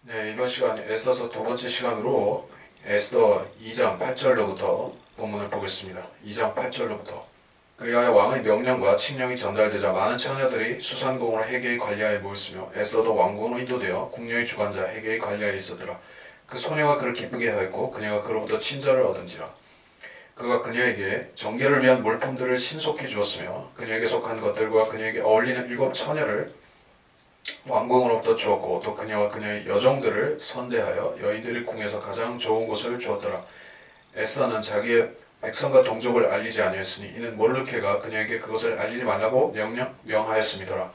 네, 이번 시간 에스더서 두 번째 시간으로 에스더 2장 8절로부터 본문을 보겠습니다. 2장 8절로부터. 그리하여 왕의 명령과 칙령이 전달되자 많은 처녀들이 수산공을 헤게의 관리하에 모였으며 에스더도 왕궁으로 인도되어 궁녀의 주관자 헤게의 관리하에 있었더라. 그 소녀가 그를 기쁘게 하였고 그녀가 그로부터 친절을 얻은지라. 그가 그녀에게 정결을 위한 물품들을 신속히 주었으며 그녀에게 속한 것들과 그녀에게 어울리는 7 처녀를 왕궁으로부터 주었고 또 그녀와 그녀의 여종들을 선대하여 여인들이 궁에서 가장 좋은 곳을 주었더라. 에스더는 자기의 백성과 동족을 알리지 아니했으니 이는 모르드케가 그녀에게 그것을 알리지 말라고 명하였음이더라.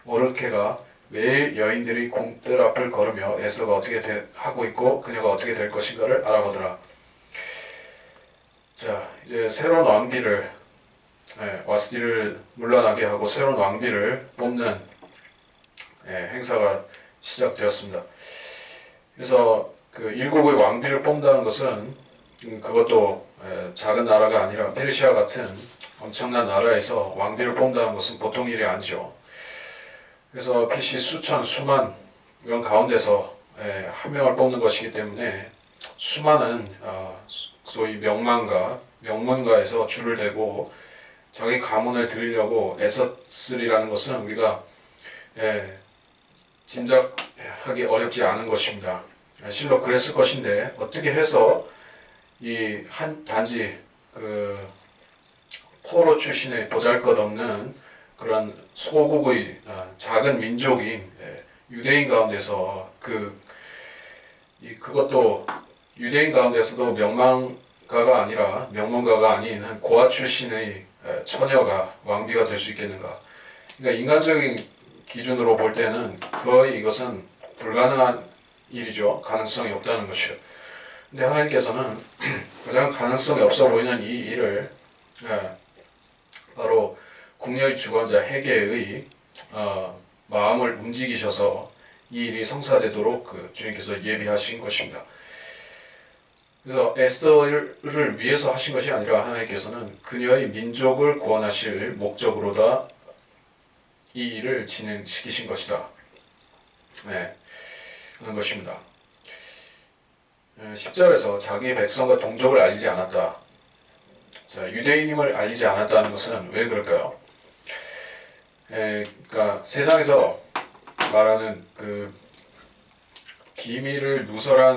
모르드케가 매일 여인들이 궁뜰 앞을 걸으며 에스더가 어떻게 하고 있고 그녀가 어떻게 될 것인가를 알아보더라. 자, 이제 새로운 왕비를 와스디를 물러나게 하고 새로운 왕비를 뽑는 행사가 시작되었습니다. 그래서 그 일곱의 왕비를 뽑는다는 것은 그것도 작은 나라가 아니라 페르시아 같은 엄청난 나라에서 왕비를 뽑는다는 것은 보통 일이 아니죠. 그래서 필시 수천, 수만 이런 가운데서 한 명을 뽑는 것이기 때문에 수많은 소위 명문가에서 줄을 대고 자기 가문을 드리려고 애썼으리라는 것은 우리가 짐작하기 어렵지 않은 것입니다. 실로 그랬을 것인데 어떻게 해서 이 한 단지 그 포로 출신의 보잘것없는 그런 소국의 작은 민족인 유대인 가운데서 그것도 유대인 가운데서도 명문가가 아닌 한 고아 출신의 처녀가 왕비가 될 수 있겠는가? 그러니까 인간적인 기준으로 볼 때는 거의 이것은 불가능한 일이죠. 가능성이 없다는 것이요. 근데 하나님께서는 가장 가능성이 없어 보이는 이 일을 바로 궁녀의 주관자 헤게의 마음을 움직이셔서 이 일이 성사되도록 주님께서 예비하신 것입니다. 그래서 에스더를 위해서 하신 것이 아니라 하나님께서는 그녀의 민족을 구원하실 목적으로다 이 일을 진행시키신 것이다. 그런 것입니다. 10절에서 자기의 백성과 동족을 알리지 않았다. 자, 유대인임을 알리지 않았다는 것은 왜 그럴까요? 그러니까 세상에서 말하는 그 비밀을 누설하는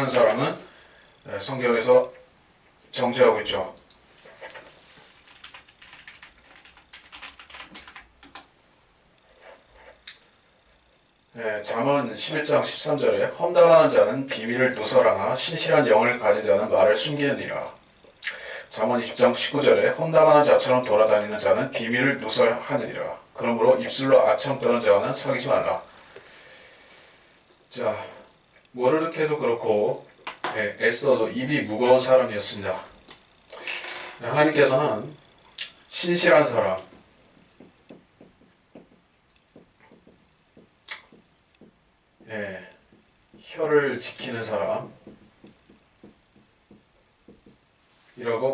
사람은 성경에서 정죄하고 있죠. 잠언 11장 13절에 험담하는 자는 비밀을 누설하나 신실한 영을 가진 자는 말을 숨기느니라. 잠언 20장 19절에 험담하는 자처럼 돌아다니는 자는 비밀을 누설하느니라. 그러므로 입술로 아첨 떠는 자와는 사귀지 말라. 자, 모르드케도 그렇고 에스더도 입이 무거운 사람이었습니다. 하나님께서는 신실한 사람, 혀를 지키는 사람이라고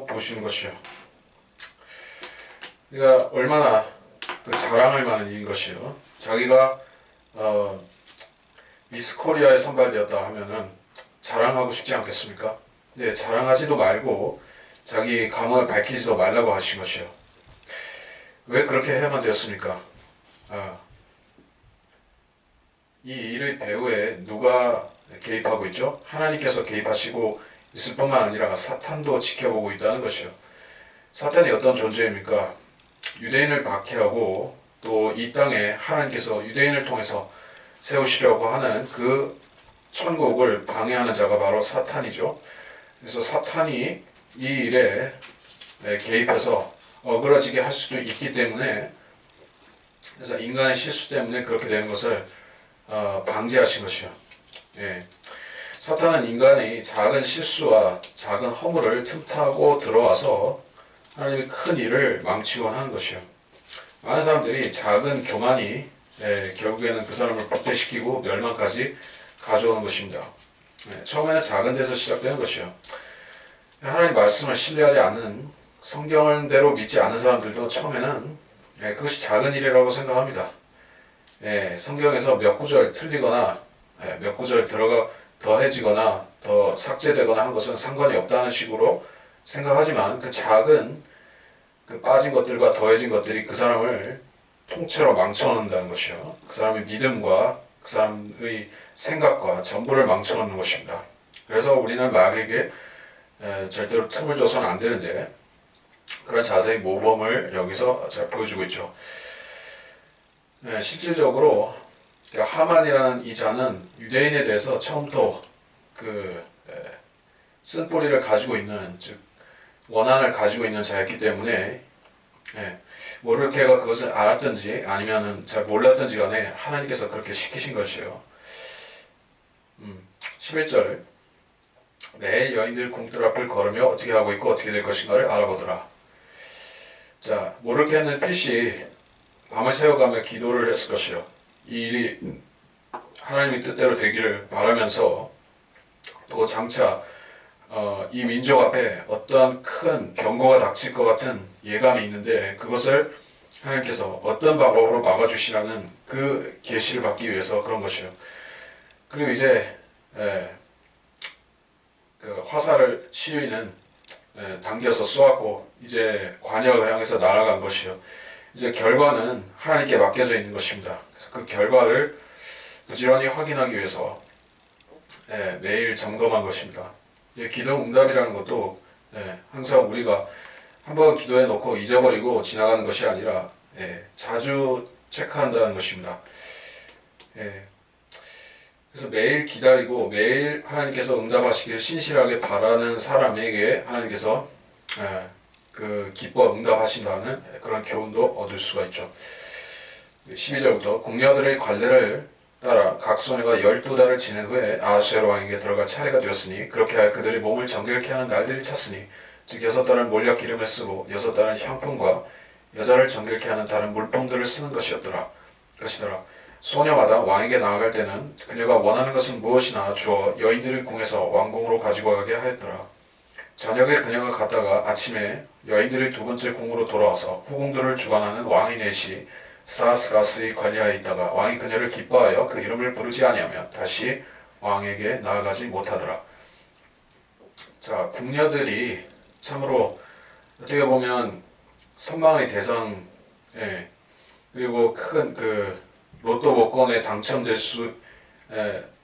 보시는 것이요. 그러니까 얼마나 자랑할 만한 일인 것이요. 자기가 미스 코리아에 선발되었다 하면은 자랑하고 싶지 않겠습니까? 네, 자랑하지도 말고 자기 가문을 밝히지도 말라고 하신 것이요. 왜 그렇게 해야만 되었습니까? 이 일의 배후에 누가 개입하고 있죠? 하나님께서 개입하시고 있을 뿐만 아니라 사탄도 지켜보고 있다는 것이요. 사탄이 어떤 존재입니까? 유대인을 박해하고 또 이 땅에 하나님께서 유대인을 통해서 세우시려고 하는 그 천국을 방해하는 자가 바로 사탄이죠. 그래서 사탄이 이 일에 개입해서 어그러지게 할 수도 있기 때문에 그래서 인간의 실수 때문에 그렇게 되는 것을 방지하신 것이요. 사탄은 인간의 작은 실수와 작은 허물을 틈타고 들어와서 하나님의 큰 일을 망치곤 하는 것이요. 많은 사람들이 작은 교만이 결국에는 그 사람을 부패시키고 멸망까지 가져오는 것입니다. 처음에는 작은 데서 시작되는 것이요. 하나님 말씀을 신뢰하지 않는 성경대로 믿지 않는 사람들도 처음에는 그것이 작은 일이라고 생각합니다. 성경에서 몇 구절 틀리거나 몇 구절 들어가 더해지거나 더 삭제되거나 한 것은 상관이 없다는 식으로 생각하지만 그 작은 그 빠진 것들과 더해진 것들이 그 사람을 통째로 망쳐놓는다는 것이요. 그 사람의 믿음과 그 사람의 생각과 전부를 망쳐놓는 것입니다. 그래서 우리는 마귀에게 절대로 틈을 줘서는 안 되는데 그런 자세의 모범을 여기서 잘 보여주고 있죠. 실질적으로 하만이라는 이 자는 유대인에 대해서 처음부터 그 쓴뿌리를 가지고 있는, 즉 원한을 가지고 있는 자였기 때문에 모르드케가 그것을 알았든지 아니면 잘 몰랐든지 간에 하나님께서 그렇게 시키신 것이에요. 11절 매일 여인들 궁뜰 앞을 걸으며 어떻게 하고 있고 어떻게 될 것인가를 알아보더라. 자, 모르드케는 필시 밤을 새워가며 기도를 했을 것이요. 이 일이 하나님의 뜻대로 되기를 바라면서 또 장차 이 민족 앞에 어떠한 큰 병고가 닥칠 것 같은 예감이 있는데 그것을 하나님께서 어떤 방법으로 막아주시라는 그 계시를 받기 위해서 그런 것이요. 그리고 이제 그 화살을 시위는 당겨서 쏘았고 이제 관역을 향해서 날아간 것이요. 이제 결과는 하나님께 맡겨져 있는 것입니다. 그래서 그 결과를 부지런히 확인하기 위해서 매일 점검한 것입니다. 기도 응답이라는 것도 항상 우리가 한번 기도해 놓고 잊어버리고 지나가는 것이 아니라 자주 체크한다는 것입니다. 그래서 매일 기다리고 매일 하나님께서 응답하시기를 신실하게 바라는 사람에게 하나님께서 그 기뻐 응답하신다는 그런 교훈도 얻을 수가 있죠. 12절부터 궁녀들의 관례를 따라 각 소녀가 12달을 지낸 후에 아하수에로 왕에게 들어갈 차례가 되었으니 그렇게 하여 그들이 몸을 정결케 하는 날들이 찼으니 즉 6달은 몰약 기름을 쓰고 6달은 향품과 여자를 정결케 하는 다른 물품들을 쓰는 것이더라. 소녀마다 왕에게 나아갈 때는 그녀가 원하는 것은 무엇이나 주어 여인들의 궁에서 왕궁으로 가지고 가게 하였더라. 저녁에 그녀가 갔다가 아침에 여인들의 두 번째 궁으로 돌아와서 후궁들을 주관하는 왕의 넷이 사스가스히 관리하여 있다가 왕이 그녀를 기뻐하여 그 이름을 부르지 아니하며 다시 왕에게 나아가지 못하더라. 자, 궁녀들이 참으로 어떻게 보면 선망의 대상, 그리고 큰 그 로또 복권에 당첨될 수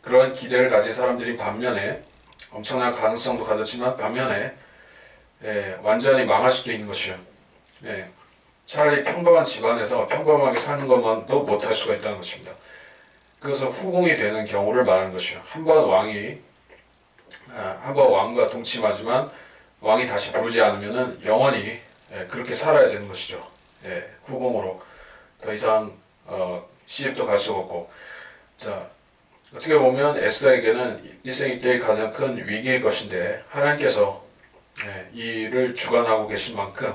그런 기대를 가진 사람들이 반면에 엄청난 가능성도 가졌지만 반면에 완전히 망할 수도 있는 것이요. 차라리 평범한 집안에서 평범하게 사는 것만도 못할 수가 있다는 것입니다. 그래서 후궁이 되는 경우를 말하는 것이요. 한번 왕과 동침하지만 왕이 다시 부르지 않으면은 영원히 그렇게 살아야 되는 것이죠. 후궁으로 더 이상 시집도 갈 수가 없고. 자, 어떻게 보면 에스더에게는 일생 이때의 가장 큰 위기일 것인데 하나님께서 이를 주관하고 계신 만큼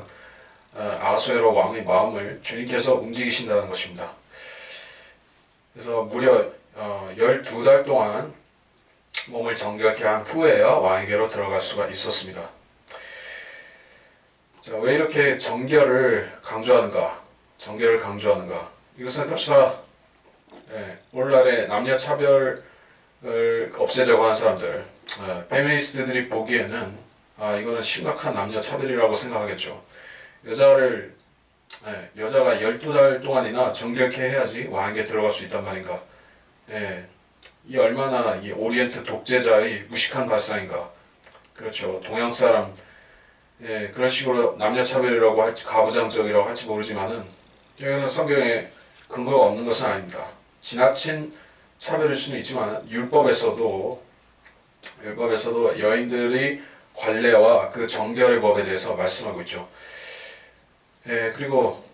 아하수에로 왕의 마음을 주님께서 움직이신다는 것입니다. 그래서 무려 12달 동안 몸을 정결케 한 후에야 왕에게로 들어갈 수가 있었습니다. 자, 왜 이렇게 정결을 강조하는가? 이것은 흡사 오늘날의 남녀 차별을 없애자고 하는 사람들, 페미니스트들이 보기에는 이거는 심각한 남녀 차별이라고 생각하겠죠. 여자가 12달 동안이나 정결케 해야지 왕에게 들어갈 수 있단 말인가. 이 얼마나 이 오리엔트 독재자의 무식한 발상인가. 그렇죠. 동양 사람, 그런 식으로 남녀 차별이라고 할지 가부장적이라고 할지 모르지만은 이거는 성경에 근거가 없는 것은 아닙니다. 지나친 차별일 수는 있지만 율법에서도 여인들의 관례와 그 정결의 법에 대해서 말씀하고 있죠. 그리고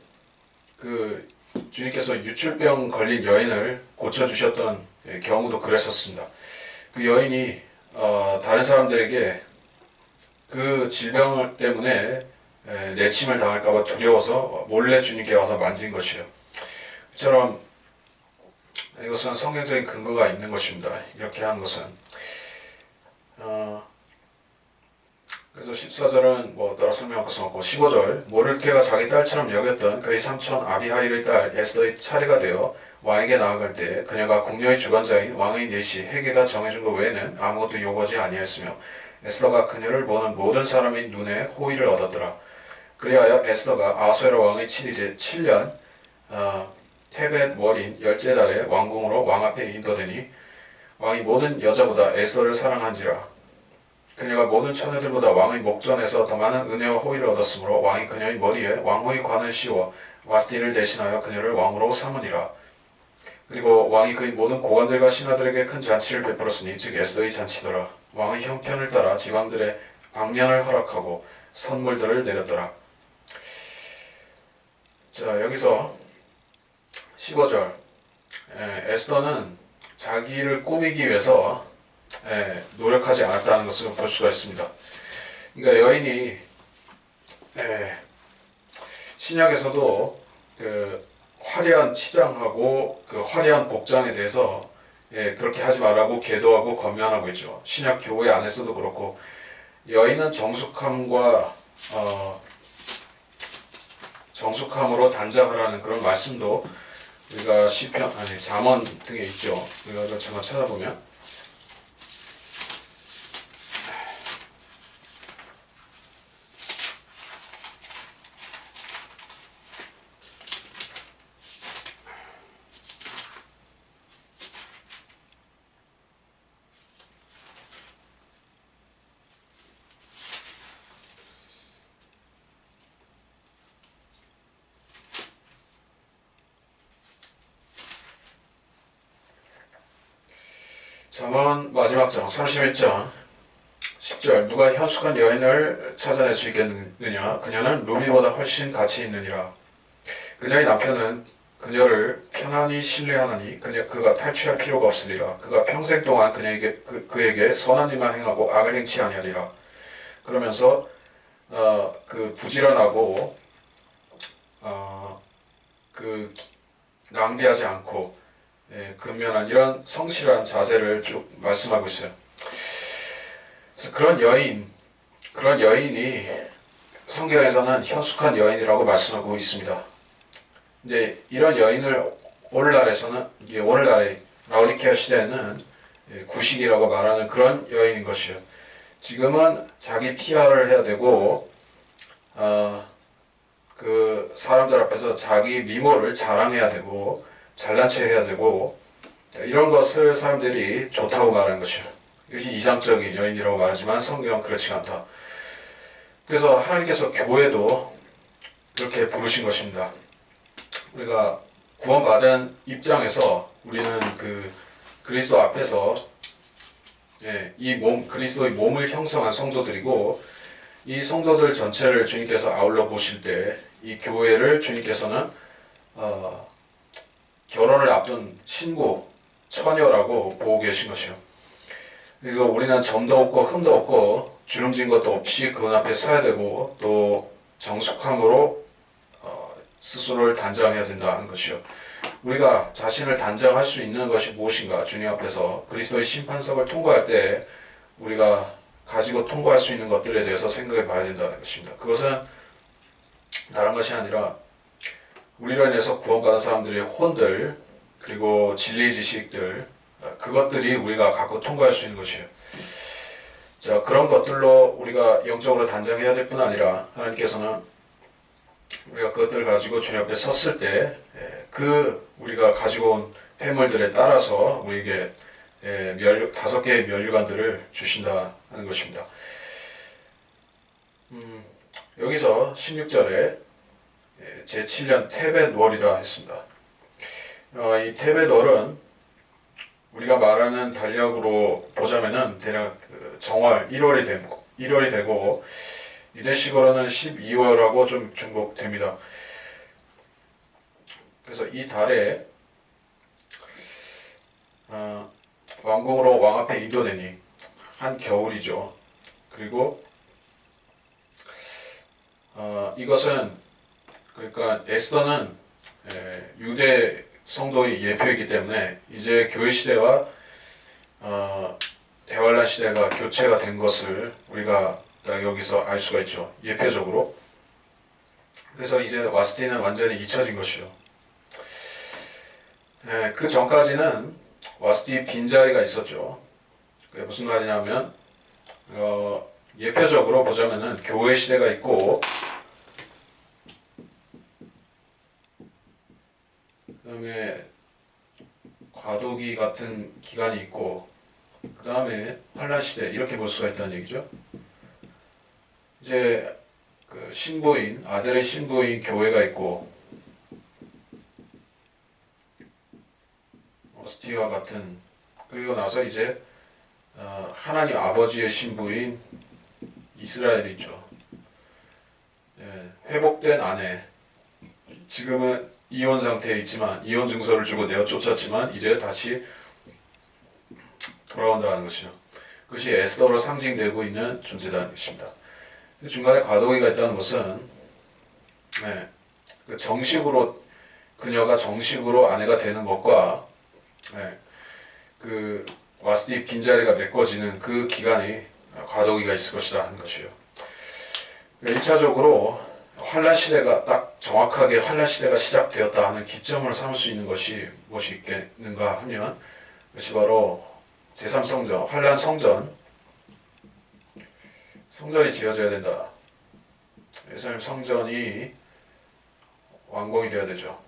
그 주님께서 유출병 걸린 여인을 고쳐주셨던 경우도 그랬었습니다. 그 여인이 다른 사람들에게 그 질병 때문에 내침을 당할까봐 두려워서 몰래 주님께 와서 만진 것이에요. 이처럼 이것은 성경적인 근거가 있는 것입니다. 이렇게 한 것은 그래서 14절은 뭐 따라 설명할 것은 없고 15절 모르드케가 자기 딸처럼 여겼던 그의 삼촌 아비하일의 딸 에스더의 차례가 되어 왕에게 나아갈 때 그녀가 궁녀의 주관자인 왕의 내시 헤게가 정해준 것 외에는 아무것도 요구하지 아니했으며 에스더가 그녀를 보는 모든 사람의 눈에 호의를 얻었더라. 그리하여 에스더가 아수에로 왕의 친위제 7년 테벳 월인 열째 달에 왕궁으로 왕 앞에 인도되니 왕이 모든 여자보다 에스더를 사랑한지라. 그녀가 모든 처녀들보다 왕의 목전에서 더 많은 은혜와 호의를 얻었으므로 왕이 그녀의 머리에 왕후의 관을 씌워 와스티를 대신하여 그녀를 왕으로 삼으니라. 그리고 왕이 그의 모든 고관들과 신하들에게 큰 잔치를 베풀었으니 즉 에스더의 잔치더라. 왕의 형편을 따라 지방들의 방면을 허락하고 선물들을 내렸더라. 자, 여기서 15절 에스더는 자기를 꾸미기 위해서 노력하지 않았다는 것을 볼 수가 있습니다. 그러니까 여인이 신약에서도 그 화려한 치장하고 그 화려한 복장에 대해서 그렇게 하지 말라고 계도하고 권면하고 있죠. 신약 교회 안에서도 그렇고 여인은 정숙함으로 단장하라는 그런 말씀도 우리가 시편 잠언 등에 있죠. 우리가 잠깐 찾아보면 잠언 마지막 장 31장 10절 누가 현숙한 여인을 찾아낼 수 있겠느냐 그녀는 루비보다 훨씬 가치 있느니라. 그녀의 남편은 그녀를 편안히 신뢰하느니 그가 탈취할 필요가 없으리라. 그가 평생 동안 그에게 선한 일만 행하고 악을 행치 아니하리라. 그러면서 그 부지런하고 그 낭비하지 않고 근면한 이런 성실한 자세를 쭉 말씀하고 있어요. 그래서 그런 여인이 성경에서는 현숙한 여인이라고 말씀하고 있습니다. 이제 이런 여인을 오늘날의 라오디케아 시대에는 구식이라고 말하는 그런 여인인 것이에요. 지금은 자기 PR을 해야 되고 그 사람들 앞에서 자기 미모를 자랑해야 되고 잘난 체 해야 되고 이런 것을 사람들이 좋다고 말하는 것이에요. 이것이 이상적인 여인이라고 말하지만 성경은 그렇지 않다. 그래서 하나님께서 교회도 그렇게 부르신 것입니다. 우리가 구원받은 입장에서 우리는 그 그리스도 앞에서 그리스도의 몸을 형성한 성도들이고 이 성도들 전체를 주님께서 아울러 보실 때 이 교회를 주님께서는 결혼을 앞둔 신부, 처녀라고 보고 계신 것이요. 그리고 우리는 점도 없고 흠도 없고 주름진 것도 없이 그분 앞에 서야 되고 또 정숙함으로 스스로를 단장해야 된다는 것이요. 우리가 자신을 단장할 수 있는 것이 무엇인가? 주님 앞에서 그리스도의 심판석을 통과할 때 우리가 가지고 통과할 수 있는 것들에 대해서 생각해 봐야 된다는 것입니다. 그것은 다른 것이 아니라 우리로 인해서 구원받은 사람들의 혼들 그리고 진리 지식들 그것들이 우리가 갖고 통과할 수 있는 것이에요. 자, 그런 것들로 우리가 영적으로 단장해야 될 뿐 아니라 하나님께서는 우리가 그것들을 가지고 주님 앞에 섰을 때 우리가 가지고 온 폐물들에 따라서 우리에게 5개의 면류관들을 주신다는 것입니다. 여기서 16절에 제7년 테벳월이라 했습니다. 이 테벳월은 우리가 말하는 달력으로 보자면은 대략 정월 1월이 되고 유대식으로는 12월하고 좀 중복됩니다. 그래서 이 달에 왕궁으로 왕 앞에 인도되니 한 겨울이죠. 그리고 이것은 그러니까 에스더는 유대 성도의 예표이기 때문에 이제 교회 시대와 대환란 시대가 교체가 된 것을 우리가 여기서 알 수가 있죠. 예표적으로. 그래서 이제 와스티는 완전히 잊혀진 것이요. 그 전까지는 와스티 빈자리가 있었죠. 그게 무슨 말이냐면 예표적으로 보자면은 교회 시대가 있고 그다음에 과도기 같은 기간이 있고 그 다음에 환란 시대 이렇게 볼 수가 있다는 얘기죠. 이제 그 신부인 아들의 신부인 교회가 있고 스티와 같은 그리고 나서 이제 하나님 아버지의 신부인 이스라엘이 있죠. 회복된 아내 지금은 이혼 상태에 있지만 이혼 증서를 주고 내어 쫓았지만 이제 다시 돌아온다는 것이요. 그것이 에스더로 상징되고 있는 존재라는 것입니다. 중간에 과도기가 있다는 것은 정식으로 그녀가 정식으로 아내가 되는 것과 그 와스티 빈자리가 메꿔지는 그 기간이 과도기가 있을 것이다 하는 것이요. 1차적으로 환란 시대가 딱 정확하게 환란 시대가 시작되었다 하는 기점을 삼을 수 있는 것이 무엇이 있겠는가 하면 그것이 바로 제3성전, 환란 성전이 지어져야 된다. 예루살렘 성전이 완공이 되어야 되죠.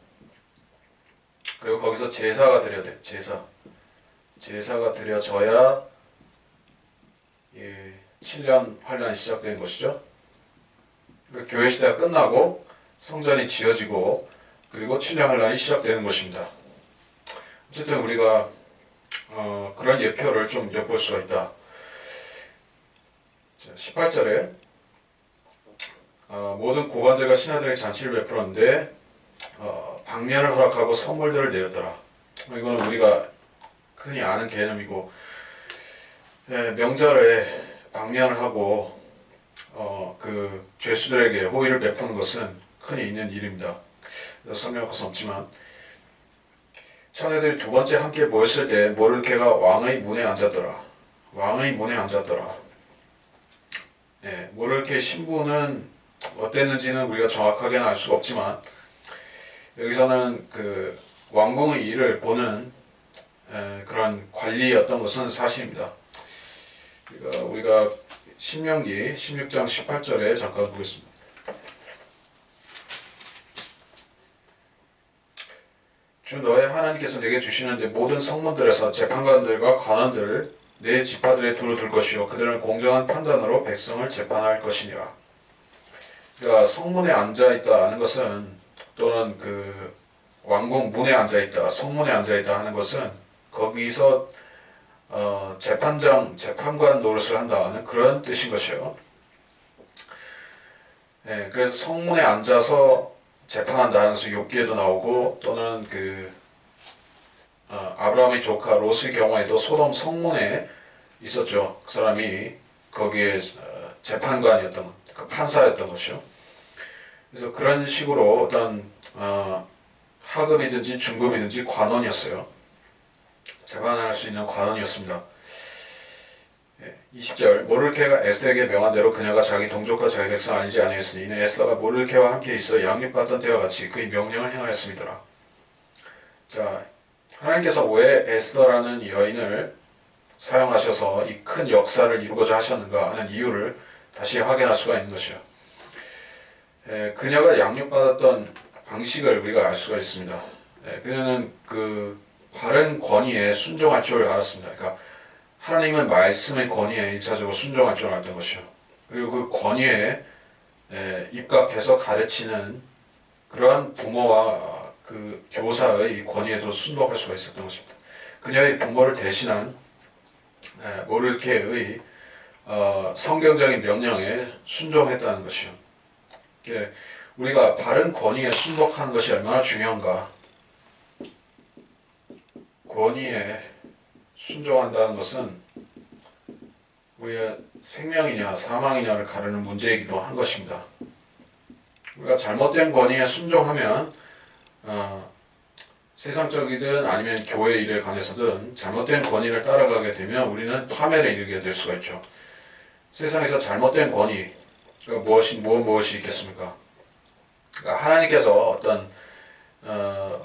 그리고 거기서 제사가 드려야 돼. 제사가 드려져야 7년 환란이 시작되는 것이죠. 교회 시대가 끝나고 성전이 지어지고 그리고 7년 환란이 시작되는 것입니다. 어쨌든 우리가 그런 예표를 좀 엿볼 수가 있다. 18절에 모든 고관들과 신하들에게 잔치를 베풀었는데 방면을 허락하고 선물들을 내렸더라. 이거는 우리가 흔히 아는 개념이고 명절에 방면을 하고 그 죄수들에게 호의를 베푸는 것은 흔히 있는 일입니다. 설명할 것은 없지만 처녀들이 두 번째 함께 모였을 때 모르드케가 왕의 문에 앉았더라. 모르드케 신부는 어땠는지는 우리가 정확하게는 알 수가 없지만 여기서는 그 왕궁의 일을 보는 그런 관리였던 것은 사실입니다. 그러니까 우리가 신명기 16장 18절에 잠깐 보겠습니다. 주 너의 하나님께서 내게 주시는데 모든 성문들에서 재판관들과 관원들을 내 지파들에 두루 둘 것이요 그들은 공정한 판단으로 백성을 재판할 것이니라. 그러니까 성문에 앉아 있다는 것은 또는 그 왕궁 문에 앉아 있다, 성문에 앉아 있다 하는 것은 거기서 재판관 노릇을 한다는 그런 뜻인 것이에요. 그래서 성문에 앉아서 재판한다는 것은 욥기에도 나오고 또는 그 아브라함의 조카 롯의 경우에도 소돔 성문에 있었죠. 그 사람이 거기에 재판관이었던 그 판사였던 것이요. 그래서 그런 식으로 어떤 하급이든지 중급이든지 관원이었어요. 재판할 수 있는 관원이었습니다. 20절 모르드케가 에스더에게 명한 대로 그녀가 자기 동족과 자기 백성 아니지 아니했으니 이는 에스더가 모르드케와 함께 있어 양립받던 때와 같이 그의 명령을 행하였음이더라. 자, 하나님께서 왜 에스더라는 여인을 사용하셔서 이 큰 역사를 이루고자 하셨는가 하는 이유를 다시 확인할 수가 있는 것이요. 그녀가 양육받았던 방식을 우리가 알 수가 있습니다. 그녀는 그 바른 권위에 순종할 줄 알았습니다. 그러니까 하나님의 말씀의 권위에 1차적으로 순종할 줄 알았던 것이요. 그리고 그 권위에 입각해서 가르치는 그러한 부모와 그 교사의 권위에도 순복할 수가 있었던 것입니다. 그녀의 부모를 대신한 모르드케의 성경적인 명령에 순종했다는 것이요. 우리가 바른 권위에 순복하는 것이 얼마나 중요한가. 권위에 순종한다는 것은 우리의 생명이냐 사망이냐를 가르는 문제이기도 한 것입니다. 우리가 잘못된 권위에 순종하면 세상적이든 아니면 교회 일에 관해서든 잘못된 권위를 따라가게 되면 우리는 파멸에 이르게 될 수가 있죠. 세상에서 잘못된 권위, 무엇이 있겠습니까? 그러니까 하나님께서 어떤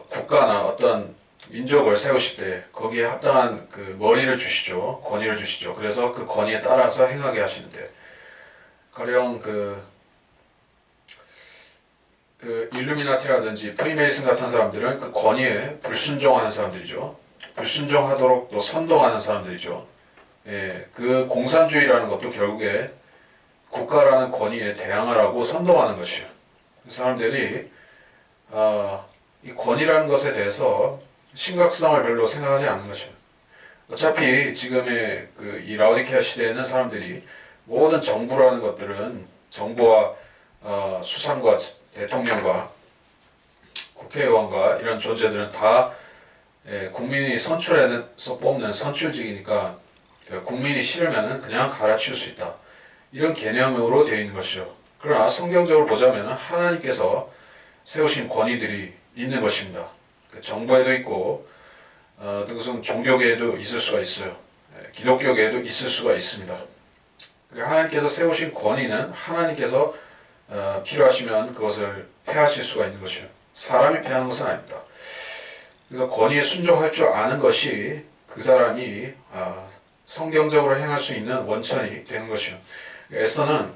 국가나 어떤 민족을 세우실 때 거기에 합당한 그 머리를 주시죠. 권위를 주시죠. 그래서 그 권위에 따라서 행하게 하시는데, 가령 그 일루미나티라든지 프리메이슨 같은 사람들은 그 권위에 불순종하는 사람들이죠. 불순종하도록 또 선동하는 사람들이죠. 예, 그 공산주의라는 것도 결국에 국가라는 권위에 대항하라고 선동하는 것이에요. 사람들이 이 권위라는 것에 대해서 심각성을 별로 생각하지 않는 것이에요. 어차피 지금의 이 라오디케아 시대에 있는 사람들이 모든 정부라는 것들은 정부와 수상과 대통령과 국회의원과 이런 존재들은 다 국민이 선출해서 뽑는 선출직이니까 국민이 싫으면 그냥 갈아치울 수 있다. 이런 개념으로 되어 있는 것이죠. 그러나 성경적으로 보자면 하나님께서 세우신 권위들이 있는 것입니다. 정부에도 있고 무슨 종교계에도 있을 수가 있어요. 기독교계에도 있을 수가 있습니다. 하나님께서 세우신 권위는 하나님께서 필요하시면 그것을 폐하실 수가 있는 것이에요. 사람이 폐하는 것은 아닙니다. 그래서 권위에 순종할 줄 아는 것이 그 사람이 성경적으로 행할 수 있는 원천이 되는 것이에요. 에스더는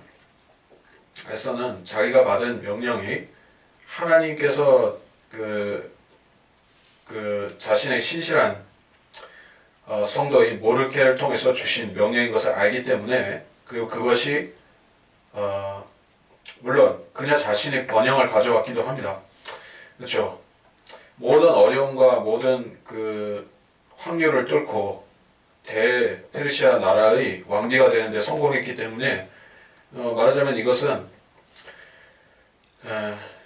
자기가 받은 명령이 하나님께서 자신의 신실한 성도인 모르드케를 통해서 주신 명령인 것을 알기 때문에, 그리고 그것이 물론 그녀 자신의 번영을 가져왔기도 합니다. 그렇죠? 모든 어려움과 모든 그 확률을 뚫고 대페르시아 나라의 왕비가 되는데 성공했기 때문에 말하자면 이것은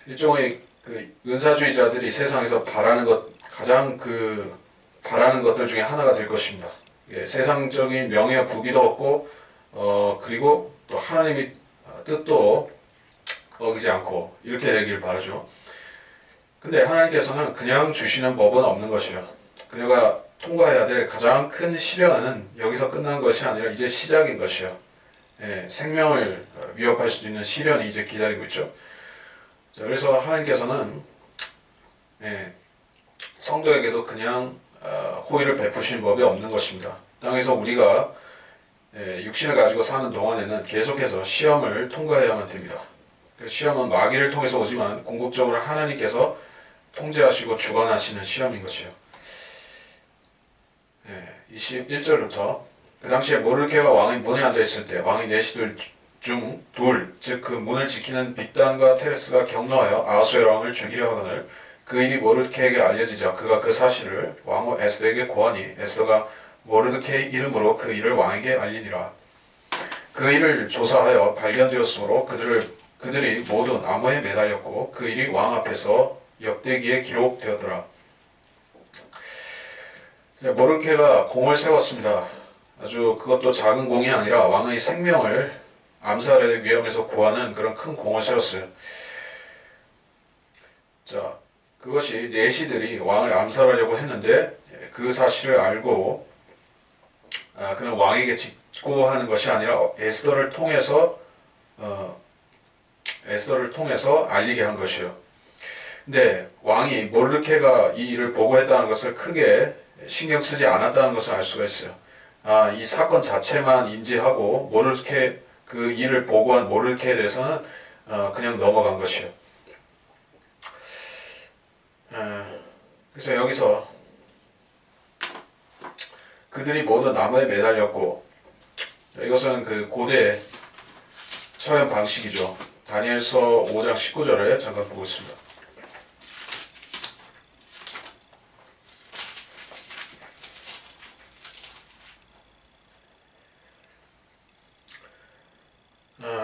일종의 그 은사주의자들이 세상에서 가장 바라는 것들 중에 하나가 될 것입니다. 세상적인 명예와 부귀도 얻고 그리고 또 하나님의 뜻도 어기지 않고 이렇게 되기를 바라죠. 근데 하나님께서는 그냥 주시는 법은 없는 것이에요. 그녀가 통과해야 될 가장 큰 시련은 여기서 끝난 것이 아니라 이제 시작인 것이에요. 생명을 위협할 수도 있는 시련이 이제 기다리고 있죠. 자, 그래서 하나님께서는 성도에게도 그냥 호의를 베푸시는 법이 없는 것입니다. 땅에서 우리가 육신을 가지고 사는 동안에는 계속해서 시험을 통과해야만 됩니다. 그 시험은 마귀를 통해서 오지만 궁극적으로 하나님께서 통제하시고 주관하시는 시험인 것이에요. 21절부터 그 당시에 모르드케가 왕의 문에 앉아 있을 때 왕의 내시들 중 둘, 즉 그 문을 지키는 빅단과 테레스가 격노하여 아하수에로 왕을 죽이려 하거늘 그 일이 모르드케에게 알려지자 그가 그 사실을 왕후 에스더에게 고하니 에스더가 모르드케의 이름으로 그 일을 왕에게 알리니라. 그 일을 조사하여 발견되었으므로 그들이 모두 나무에 매달렸고 그 일이 왕 앞에서 역대기에 기록되었더라. 모르드케가 공을 세웠습니다. 아주 그것도 작은 공이 아니라 왕의 생명을 암살의 위험에서 구하는 그런 큰 공을 세웠어요. 자, 그것이 내시들이 왕을 암살하려고 했는데 그 사실을 알고 그냥 왕에게 직고하는 것이 아니라 에스더를 통해서 알리게 한 것이에요. 근데 왕이 모르드케가 이 일을 보고했다는 것을 크게 신경 쓰지 않았다는 것을 알 수가 있어요. 이 사건 자체만 인지하고 모르드케 그 일을 보고한 모르드케에 대해서는 그냥 넘어간 것이에요. 그래서 여기서 그들이 모두 나무에 매달렸고, 이것은 그 고대 처형 방식이죠. 다니엘서 5장 19절에 잠깐 보고 있습니다.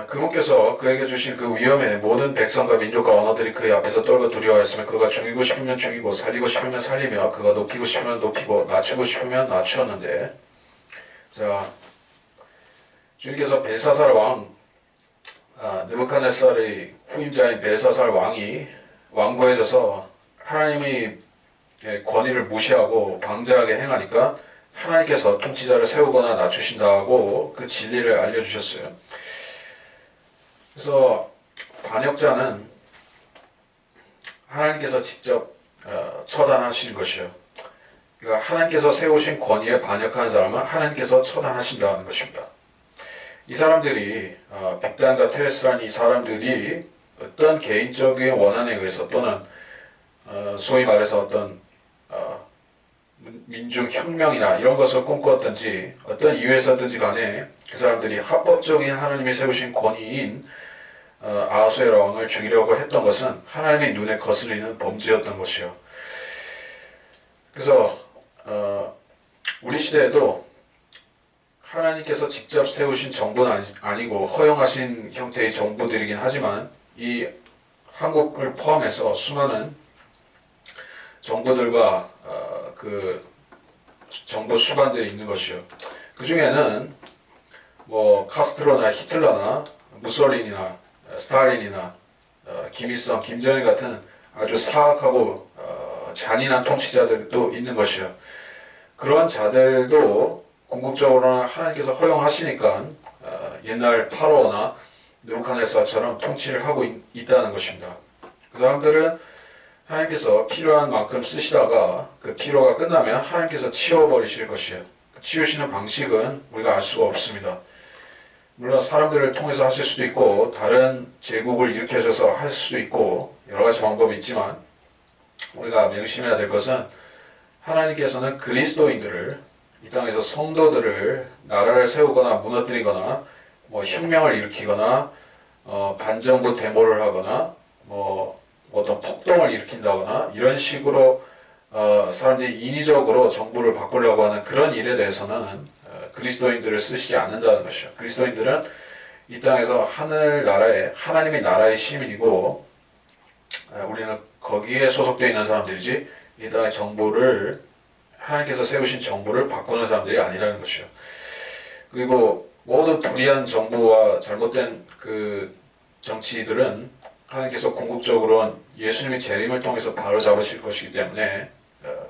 그분께서 그에게 주신 그 위험에 모든 백성과 민족과 언어들이 그의 앞에서 떨고 두려워했으며 그가 죽이고 싶으면 죽이고 살리고 싶으면 살리며 그가 높이고 싶으면 높이고 낮추고 싶으면 낮추었는데, 자, 주님께서 벨사살 왕 느부갓네살의 후임자인 벨사살 왕이 완고해져서 하나님의 권위를 무시하고 방자하게 행하니까 하나님께서 통치자를 세우거나 낮추신다고 그 진리를 알려주셨어요. 그래서 반역자는 하나님께서 직접 처단하시는 것이에요. 그러니까 하나님께서 세우신 권위에 반역하는 사람은 하나님께서 처단하신다는 것입니다. 이 사람들이 빅단과 테레스라는 이 사람들이 어떤 개인적인 원한에 의해서 또는 소위 말해서 어떤 민중혁명이나 이런 것을 꿈꾸었든지 어떤 이유에서든지 간에 그 사람들이 합법적인 하나님이 세우신 권위인 아하수에로 왕을 죽이려고 했던 것은 하나님의 눈에 거슬리는 범죄였던 것이요. 그래서 우리 시대에도 하나님께서 직접 세우신 정부는 아니고 허용하신 형태의 정부들이긴 하지만 이 한국을 포함해서 수많은 정부들과 그 정부 수반들이 있는 것이요. 그 중에는 뭐 카스트로나 히틀러나 무솔린이나 스탈린이나 김일성, 김정일 같은 아주 사악하고 잔인한 통치자들도 있는 것이요. 그런 자들도 궁극적으로는 하나님께서 허용하시니까 옛날 파로나 느부갓네살처럼 통치를 하고 있다는 것입니다. 그 사람들은 하나님께서 필요한 만큼 쓰시다가 그 필요가 끝나면 하나님께서 치워버리실 것이에요. 치우시는 방식은 우리가 알 수가 없습니다. 물론 사람들을 통해서 하실 수도 있고 다른 제국을 일으켜서 할 수도 있고 여러 가지 방법이 있지만 우리가 명심해야 될 것은 하나님께서는 그리스도인들을 이 땅에서 성도들을 나라를 세우거나 무너뜨리거나 뭐 혁명을 일으키거나 반정부 데모를 하거나 뭐 어떤 폭동을 일으킨다거나 이런 식으로 사람들이 인위적으로 정부를 바꾸려고 하는 그런 일에 대해서는 그리스도인들을 쓰시지 않는다는 것이죠. 그리스도인들은 이 땅에서 하늘나라의 하나님의 나라의 시민이고 우리는 거기에 소속되어 있는 사람들이지 이 땅의 정부를 하나님께서 세우신 정부를 바꾸는 사람들이 아니라는 것이죠. 그리고 모든 불의한 정부와 잘못된 그 정치들은 하나님께서 궁극적으로 예수님의 재림을 통해서 바로잡으실 것이기 때문에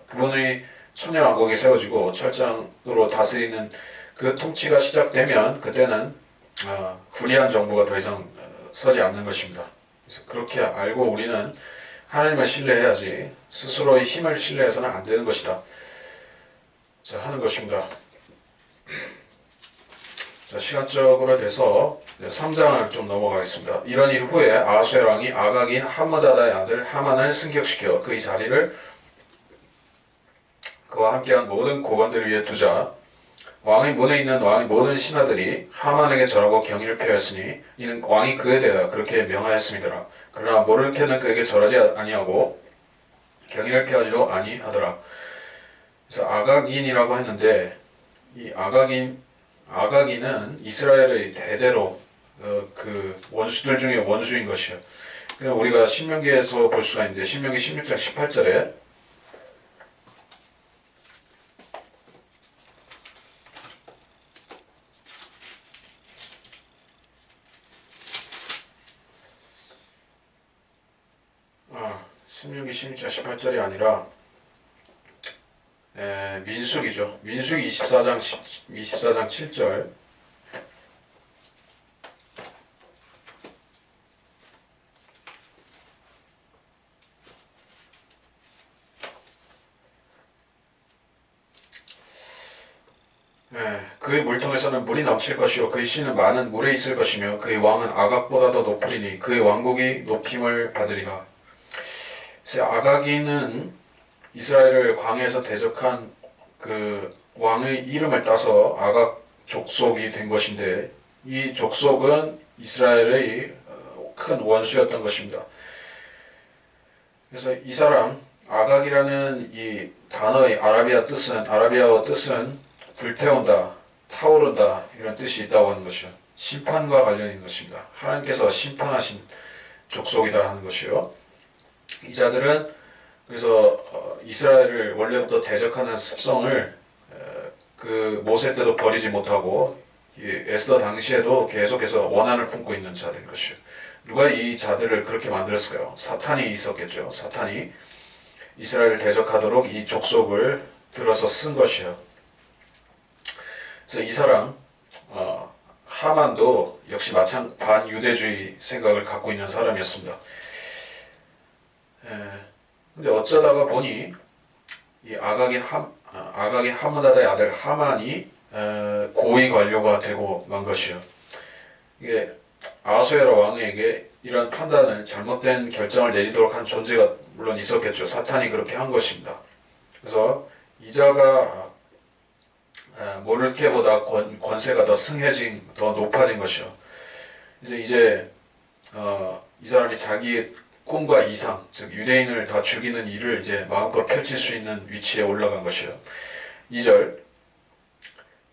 그분의 천년왕국이 세워지고 철장으로 다스리는 그 통치가 시작되면 그때는 불의한 정부가 더 이상 서지 않는 것입니다. 그래서 그렇게 알고 우리는 하나님을 신뢰해야지 스스로의 힘을 신뢰해서는 안 되는 것이다. 자, 하는 것입니다. 자, 시간적으로 돼서 3장을 좀 넘어가겠습니다. 이런 일 후에 아하수에로 왕이 아각인 하므다다의 아들 하만을 승격시켜 그의 자리를 그와 함께한 모든 고관들을 위해 두자. 왕의 문에 있는 왕의 모든 신하들이 하만에게 절하고 경의를 표하였으니 이는 왕이 그에 대하여 그렇게 명하였음이더라. 그러나 모르드케는 그에게 절하지 아니하고 경의를 표하지도 아니하더라. 그래서 아각인이라고 했는데 이 아각인은 이스라엘의 대대로 그 원수들 중에 원수인 것이요. 우리가 신명기에서 볼 수가 있는데 신명기 16장 18절에 신명기 16장 18절이 아니라 민수기죠. 민수기 24장 7절. 그의 물통에서는 물이 넘칠 것이요 그의 씨는 많은 물에 있을 것이며 그의 왕은 아각보다 더 높으리니 그의 왕국이 높임을 받으리라. 그래서 아각이는 이스라엘을 광야에서 대적한 그 왕의 이름을 따서 아각 족속이 된 것인데 이 족속은 이스라엘의 큰 원수였던 것입니다. 그래서 이 사람 아각이라는 이 단어의 아라비아어 뜻은 불태운다, 타오른다 이런 뜻이 있다고 하는 것이요. 심판과 관련이 있는 것입니다. 하나님께서 심판하신 족속이다 하는 것이요. 이 자들은 그래서 이스라엘을 원래부터 대적하는 습성을 그 모세 때도 버리지 못하고 에스더 당시에도 계속해서 원한을 품고 있는 자들인 것이요. 누가 이 자들을 그렇게 만들었을까요? 사탄이 있었겠죠. 사탄이 이스라엘을 대적하도록 이 족속을 들어서 쓴 것이요. 그래서 이 사람 하만도 역시 마찬 반유대주의 생각을 갖고 있는 사람이었습니다. 근데 어쩌다가 보니 이 아각인 아각이 하므다다의 아들 하만이 고위 관료가 되고 만 것이요. 이게 아하수에로 왕에게 이런 판단을 잘못된 결정을 내리도록 한 존재가 물론 있었겠죠. 사탄이 그렇게 한 것입니다. 그래서 이자가 모르드케보다 권세가 더 승해진, 더 높아진 것이요. 이제 이 사람이 자기의 꿈과 이상, 즉 유대인을 다 죽이는 일을 이제 마음껏 펼칠 수 있는 위치에 올라간 것이요. 2절,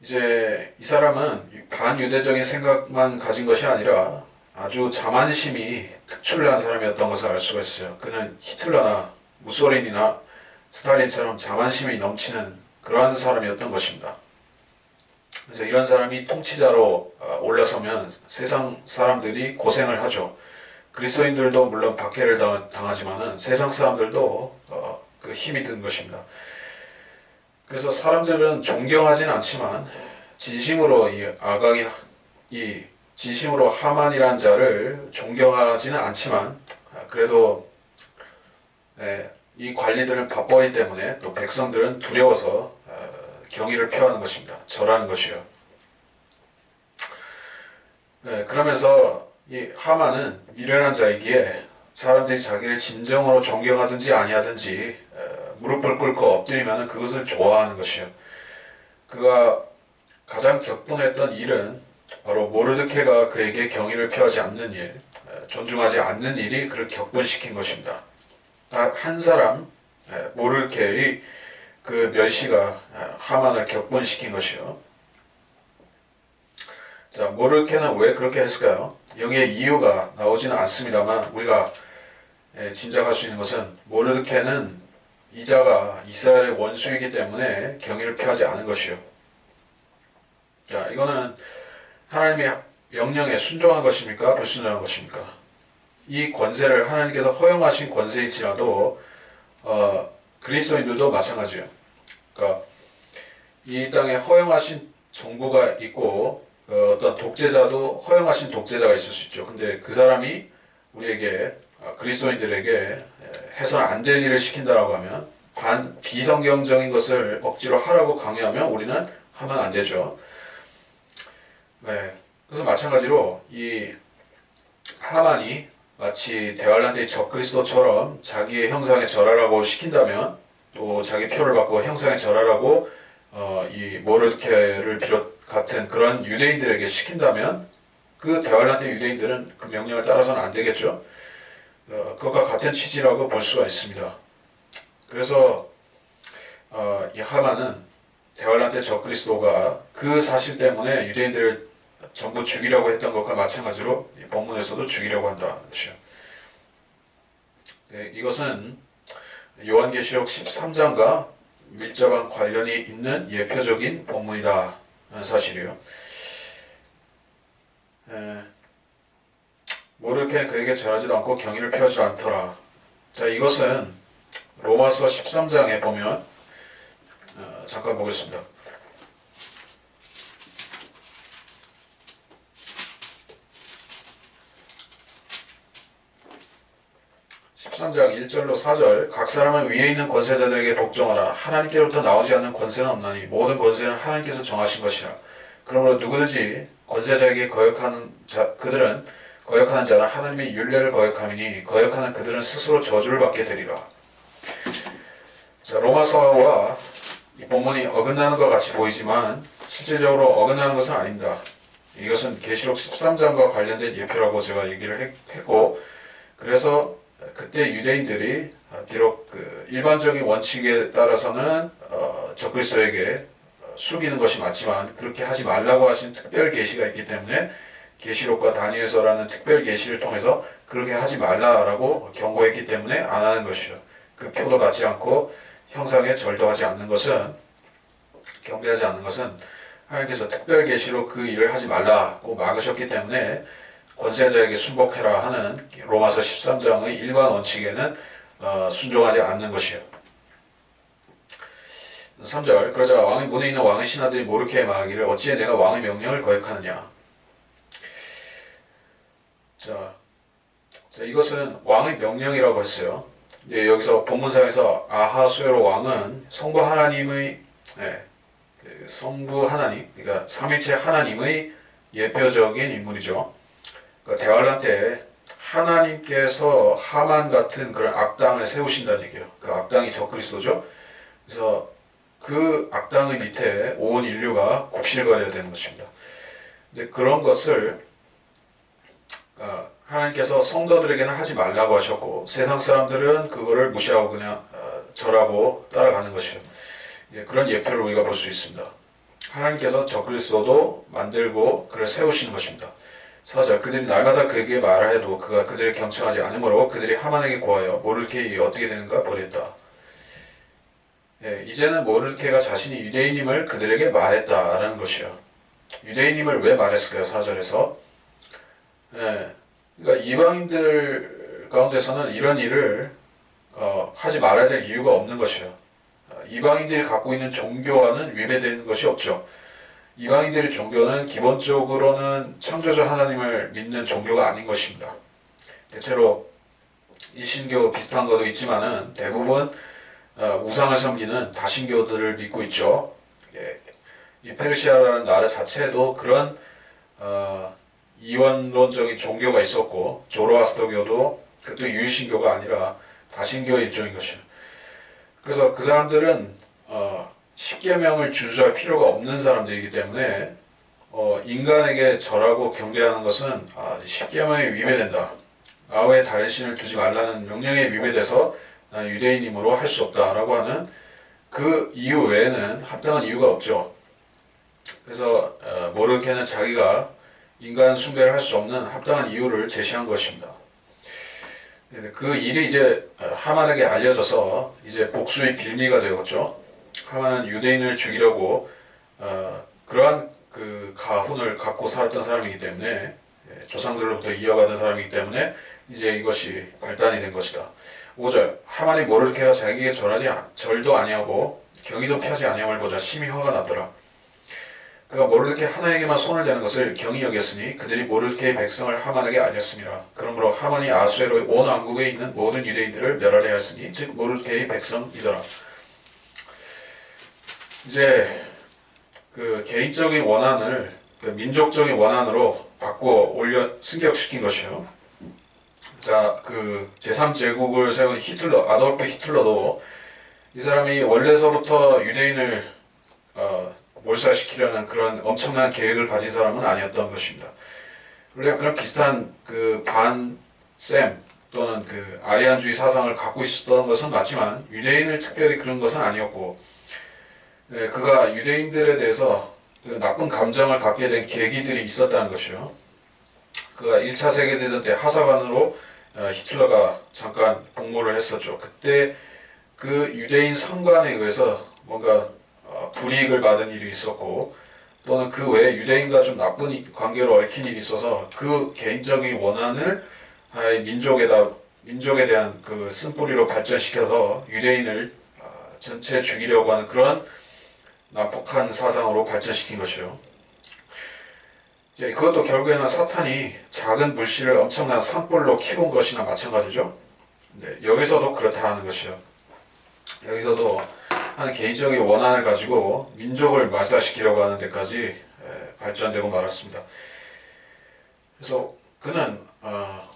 이제 이 사람은 반유대적인 생각만 가진 것이 아니라 아주 자만심이 특출난 사람이었던 것을 알 수가 있어요. 그는 히틀러나 무소린이나 스탈린처럼 자만심이 넘치는 그러한 사람이었던 것입니다. 그래서 이런 사람이 통치자로 올라서면 세상 사람들이 고생을 하죠. 그리스도인들도 물론 박해를 당하지만은 세상 사람들도 그 힘이 든 것입니다. 그래서 사람들은 존경하진 않지만 진심으로 진심으로 하만이라는 자를 존경하지는 않지만 그래도 이 관리들은 바빠하기 때문에 또 백성들은 두려워서 경의를 표하는 것입니다. 절하는 것이요. 그러면서 이 하만은 미련한 자이기에 사람들이 자기를 진정으로 존경하든지 아니하든지 무릎을 꿇고 엎드리면 그것을 좋아하는 것이요. 그가 가장 격분했던 일은 바로 모르드케가 그에게 경의를 표하지 않는 일, 존중하지 않는 일이 그를 격분시킨 것입니다. 딱 한 사람, 모르드케의 그 멸시가 하만을 격분시킨 것이요. 자, 모르드케는 왜 그렇게 했을까요? 여기에 이유가 나오지는 않습니다만 우리가 짐작할 수 있는 것은 모르드케는 이자가 이스라엘의 원수이기 때문에 경의를 표하지 않은 것이요. 자, 이거는 하나님의 명령에 순종한 것입니까? 불순종한 것입니까? 이 권세를 하나님께서 허용하신 권세일지라도 그리스도인들도 마찬가지예요. 그러니까 이 땅에 허용하신 정부가 있고 어떤 독재자도 허용하신 독재자가 있을 수 있죠. 근데 그 사람이 우리에게 그리스도인들에게 해서는 안 될 일을 시킨다라고 하면 비성경적인 것을 억지로 하라고 강요하면 우리는 하면 안 되죠. 네. 그래서 마찬가지로 이 하만이 마치 대환란 때의 적그리스도처럼 자기의 형상에 절하라고 시킨다면 또 자기 표를 받고 형상에 절하라고 이 모르드케를 비롯 같은 그런 유대인들에게 시킨다면 그 대환란 때 유대인들은 그 명령을 따라서는 안 되겠죠. 그것과 같은 취지라고 볼 수가 있습니다. 그래서 이 하만은 대환란 때 적그리스도가 그 사실 때문에 유대인들을 전부 죽이려고 했던 것과 마찬가지로 이 본문에서도 죽이려고 한다는 것이요. 네, 이것은 요한계시록 13장과 밀접한 관련이 있는 예표적인 본문이다 하는 사실이요. 모르드케는 그에게 절하지도 않고 경의를 표하지 않더라. 자, 이것은 로마서 13장에 보면 잠깐 보겠습니다. 13장 1절로 4절 각 사람은 위에 있는 권세자들에게 복종하라. 하나님께로부터 나오지 않는 권세는 없나니 모든 권세는 하나님께서 정하신 것이라. 그러므로 누구든지 권세자에게 거역하는 자는 하나님의 율례를 거역함이니 거역하는 그들은 스스로 저주를 받게 되리라. 자, 로마서와 이 본문이 어긋나는 것 같이 보이지만 실질적으로 어긋나는 것은 아닙니다. 이것은 계시록 13장과 관련된 예표라고 제가 얘기를 했고, 그래서 그때 유대인들이 비록 그 일반적인 원칙에 따라서는 적그리스도에게 숙이는 것이 맞지만 그렇게 하지 말라고 하신 특별 계시가 있기 때문에 계시록과 다니엘서라는 특별 계시를 통해서 그렇게 하지 말라라고 경고했기 때문에 안 하는 것이죠. 그 표도 받지 않고 형상에 절도 하지 않는 것은, 경배하지 않는 것은 하나님께서 특별 계시로 그 일을 하지 말라고 막으셨기 때문에 권세자에게 순복해라 하는 로마서 13장의 일반 원칙에는 순종하지 않는 것이에요. 3절 그러자 왕의 문에 있는 왕의 신하들이 모르드케에 말하기를 어찌해 내가 왕의 명령을 거역하느냐. 자, 이것은 왕의 명령이라고 했어요. 여기서 본문상에서 아하수에로 왕은 성부 하나님의 예, 그 성부 하나님, 그러니까 삼일체 하나님의 예표적인 인물이죠. 그러니까 대환란 때 하나님께서 하만 같은 그런 악당을 세우신다는 얘기예요. 그 악당이 적그리스도죠. 그래서 그 악당의 밑에 온 인류가 굽실거려야 되는 것입니다. 근데 그런 것을 하나님께서 성도들에게는 하지 말라고 하셨고 세상 사람들은 그거를 무시하고 그냥 절하고 따라가는 것이에요. 그런 예표를 우리가 볼 수 있습니다. 하나님께서 적그리스도도 만들고 그를 세우시는 것입니다. 4절 그들이 날마다 그에게 말해도 그가 그들을 경청하지 않으므로 그들이 하만에게 고하여 모르드케이 어떻게 되는가 보냈다. 이제는 모르드케이가 자신이 유대인임을 그들에게 말했다라는 것이요. 유대인임을 왜 말했을까요? 4절에서 그러니까 이방인들 가운데서는 이런 일을 하지 말아야 될 이유가 없는 것이에요. 이방인들이 갖고 있는 종교와는 위배되는 것이 없죠. 이방인들의 종교는 기본적으로는 창조자 하나님을 믿는 종교가 아닌 것입니다. 대체로 일신교 비슷한 것도 있지만은 대부분 우상을 섬기는 다신교들을 믿고 있죠. 이 페르시아라는 나라 자체도 그런 이원론적인 종교가 있었고 조로아스터교도 그것도 유일신교가 아니라 다신교의 일종인 것이에요. 그래서 그 사람들은 십계명을 준수할 필요가 없는 사람들이기 때문에 인간에게 절하고 경배하는 것은 십계명에 위배된다. 나 외에 다른 신을 두지 말라는 명령에 위배돼서 나는 유대인임으로 할 수 없다라고 하는 그 이유 외에는 합당한 이유가 없죠. 그래서 모르드케는 자기가 인간 숭배를 할 수 없는 합당한 이유를 제시한 것입니다. 그 일이 이제 하만에게 알려져서 이제 복수의 빌미가 되었죠. 하만은 유대인을 죽이려고 그러한 그 가훈을 갖고 살았던 사람이기 때문에 조상들로부터 이어가던 사람이기 때문에 이제 이것이 발단이 된 것이다. 5절 하만이 모르드케가 자기에게 절도 아니하고 경의도 피하지 아니함을 보자 심히 화가 났더라. 그가 모르드케 하나에게만 손을 대는 것을 경히 여겼으니 그들이 모르드케의 백성을 하만에게 알렸습니다. 그러므로 하만이 아수에로의 온 왕국에 있는 모든 유대인들을 멸하려 하였으니 즉 모르드케의 백성이더라. 이제 그 개인적인 원한을 그 민족적인 원한으로 바꾸어 승격시킨 것이요. 자, 그 제3제국을 세운 아돌프 히틀러도 이 사람이 원래서부터 유대인을 몰살시키려는 그런 엄청난 계획을 가진 사람은 아니었던 것입니다. 원래 그런 비슷한 그 반셈 또는 그 아리안주의 사상을 갖고 있었던 것은 맞지만 유대인을 특별히 그런 것은 아니었고 그가 유대인들에 대해서 그 나쁜 감정을 갖게 된 계기들이 있었다는 것이요. 그가 1차 세계대전 때 하사관으로 히틀러가 잠깐 복무를 했었죠. 그때 그 유대인 상관에 의해서 뭔가 불이익을 받은 일이 있었고 또는 그 외에 유대인과 좀 나쁜 관계로 얽힌 일이 있어서 그 개인적인 원한을 민족에 대한 그 쓴뿌리로 발전시켜서 유대인을 전체 죽이려고 하는 그런 난폭한 사상으로 발전시킨 것이요. 이제 그것도 결국에는 사탄이 작은 불씨를 엄청난 산불로 키운 것이나 마찬가지죠. 여기서도 그렇다 하는 것이요. 여기서도 한 개인적인 원한을 가지고 민족을 말살시키려고 하는 데까지 발전되고 말았습니다. 그래서 그는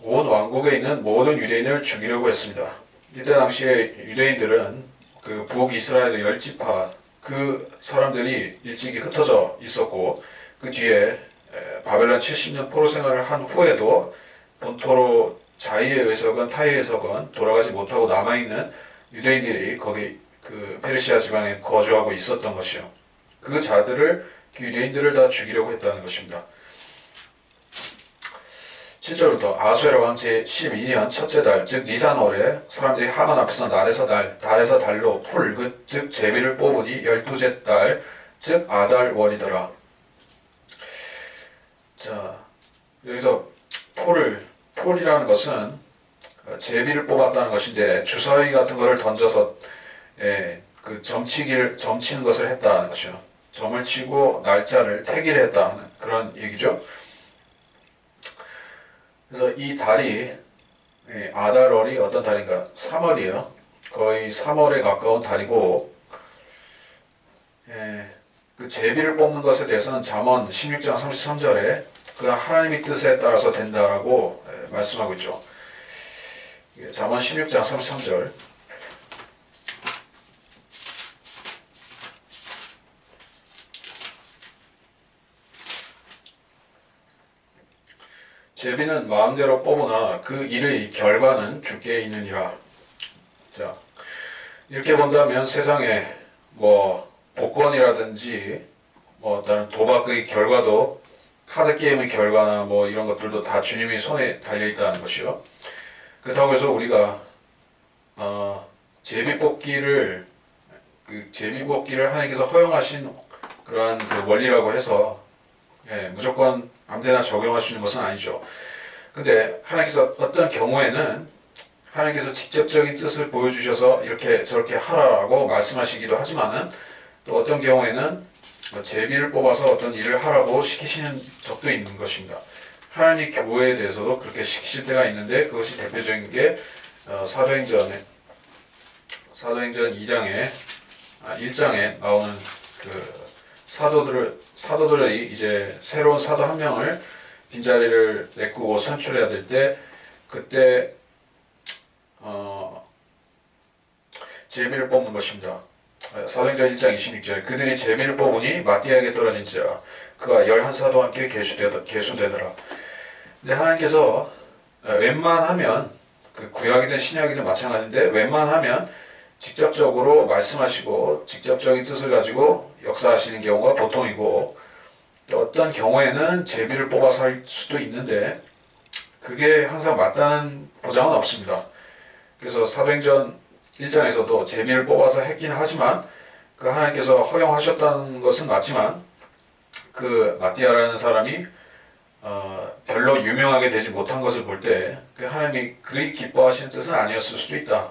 온 왕국에 있는 모든 유대인을 죽이려고 했습니다. 이때 당시에 유대인들은 그 북이스라엘의 10지파 그 사람들이 일찍이 흩어져 있었고 그 뒤에 바벨론 70년 포로 생활을 한 후에도 본토로 자위에 의해서건 타의에 의해서건 돌아가지 못하고 남아있는 유대인들이 거기 그 페르시아 지방에 거주하고 있었던 것이요. 그 자들을 그 유대인들을 다 죽이려고 했다는 것입니다. 7절부터 아수에라 왕 제12년 첫째 달 즉 니산월에 사람들이 하만 앞에서 달에서 달로 풀 즉 제비를 뽑으니 12째 달 즉 아달월이더라. 자, 여기서 풀이라는 것은 제비를 뽑았다는 것인데 주사위 같은 것을 던져서 그 점치는 것을 했다는 것이죠. 점을 치고 날짜를 태기를 했다는 그런 얘기죠. 그래서 이 달이 아달월이 어떤 달인가? 3월이에요. 거의 3월에 가까운 달이고 그 제비를 뽑는 것에 대해서는 잠언 16장 33절에 그 하나님의 뜻에 따라서 된다라고 말씀하고 있죠. 잠언 16장 33절. 제비는 마음대로 뽑으나 그 일의 결과는 주께 있느니라. 자, 이렇게 본다면 세상에 뭐 복권이라든지 뭐 다른 도박의 결과도 카드 게임의 결과나 뭐 이런 것들도 다 주님의 손에 달려 있다는 것이요. 그렇다고 해서 우리가 제비뽑기를 하나님께서 허용하신 그러한 그 원리라고 해서 무조건 아무데나 적용할 수 있는 것은 아니죠. 근데 하나님께서 어떤 경우에는 하나님께서 직접적인 뜻을 보여주셔서 이렇게 저렇게 하라고 말씀하시기도 하지만은 또 어떤 경우에는 제비를 뽑아서 어떤 일을 하라고 시키시는 적도 있는 것입니다. 하나님 교회에 대해서도 그렇게 시키실 때가 있는데 그것이 대표적인 게 사도행전 1장에 나오는 그 사도들의 이제 새로운 사도 한 명을 빈자리를 메꾸고 선출해야 될 때 그때 제비를 뽑는 것입니다. 사도행전 1장 26절 그들이 제비를 뽑으니 마띠아에게 떨어진지라 그가 11사도와 함께 계수되더라. 근데 하나님께서 웬만하면 그 구약이든 신약이든 마찬가지인데 웬만하면 직접적으로 말씀하시고 직접적인 뜻을 가지고 역사하시는 경우가 보통이고 또 어떤 경우에는 제비를 뽑아서 할 수도 있는데 그게 항상 맞다는 보장은 없습니다. 그래서 사도행전 1장에서도 제비를 뽑아서 했긴 하지만 그 하나님께서 허용하셨다는 것은 맞지만 그 마띠아라는 사람이 별로 유명하게 되지 못한 것을 볼 때 그 하나님이 그리 기뻐하시는 뜻은 아니었을 수도 있다.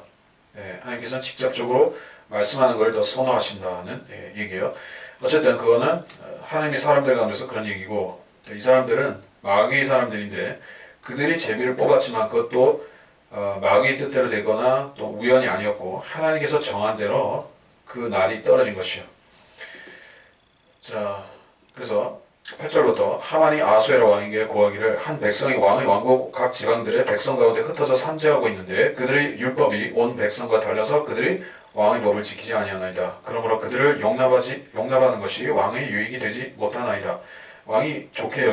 하나님께서는 직접적으로 말씀하는 걸 더 선호하신다는 얘기예요. 어쨌든 그거는 하나님이 사람들 가운데서 그런 얘기고 이 사람들은 마귀의 사람들인데 그들이 제비를 뽑았지만 그것도 마귀의 뜻대로 되거나 또 우연이 아니었고 하나님께서 정한 대로 그 날이 떨어진 것이요. 자, 그래서 8절부터 하만이 아수에라 왕에게 고하기를 한 백성이 왕의 왕국 각 지방들의 백성 가운데 흩어져 산재하고 있는데 그들의 율법이 온 백성과 달라서 그들이 왕의 법을 지키지 아니하나이다. 그러므로 그들을 용납하는 것이 왕의 유익이 되지 못하나이다. 왕이 좋게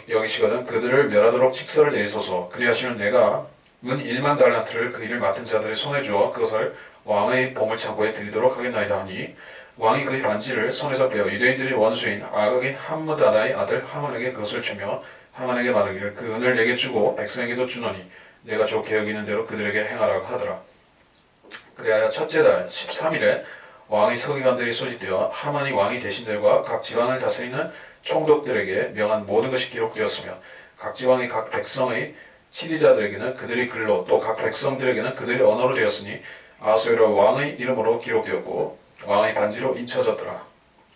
여기시거든 그들을 멸하도록 직서를 내리소서. 그리하시면 내가 은 1만 달란트를 그 일을 맡은 자들의 손에 주어 그것을 왕의 보물창고에 드리도록 하겠나이다 하니 왕이 그의 반지를 손에서 빼어 유대인들의 원수인 아각인 함므다다의 아들 하만에게 그것을 주며 하만에게 말하기를 그 은을 내게 주고 백성에게도 주노니 내가 좋게 여기는 대로 그들에게 행하라고 하더라. 그리하여 첫째 달 13일에 왕의 서기관들이 소집되어 하만이 왕이 되신 들과 각 지방을 다스리는 총독들에게 명한 모든 것이 기록되었으며 각 지방의 각 백성의 치리자들에게는 그들의 글로 또 각 백성들에게는 그들의 언어로 되었으니 아수에라 왕의 이름으로 기록되었고 왕의 반지로 인쳐졌더라.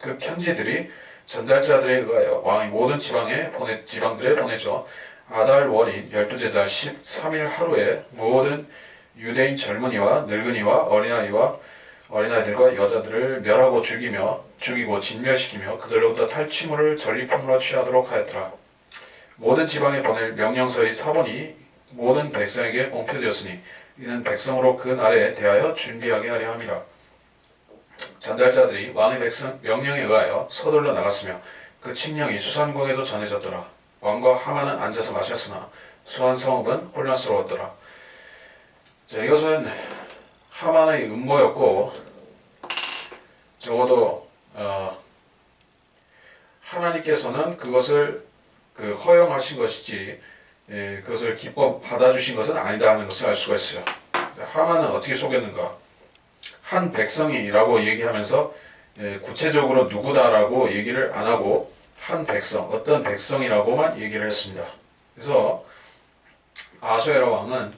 그 편지들이 전달자들에 의하여 왕의 모든 지방들에 보내져 아달 월인 12째 달 13일 하루에 모든 유대인 젊은이와 늙은이와 어린아이들과 여자들을 멸하고 죽이고 진멸시키며 그들로부터 탈취물을 전리품으로 취하도록 하였더라. 모든 지방에 보낼 명령서의 사본이 모든 백성에게 공표되었으니 이는 백성으로 그 날에 대하여 준비하게 하려 함이라. 전달자들이 왕의 명령에 의하여 서둘러 나갔으며 그 칙령이 수산궁에도 전해졌더라. 왕과 하만은 앉아서 마셨으나 수한 성읍은 혼란스러웠더라. 자, 이것은 하만의 음모였고 적어도 하나님께서는 그것을 허용하신 것이지 그것을 기뻐 받아주신 것은 아니다 하는 것을 알 수가 있어요. 하만은 어떻게 속였는가? 한 백성이라고 얘기하면서 구체적으로 누구다라고 얘기를 안 하고 한 백성, 어떤 백성이라고만 얘기를 했습니다. 그래서 아수에라 왕은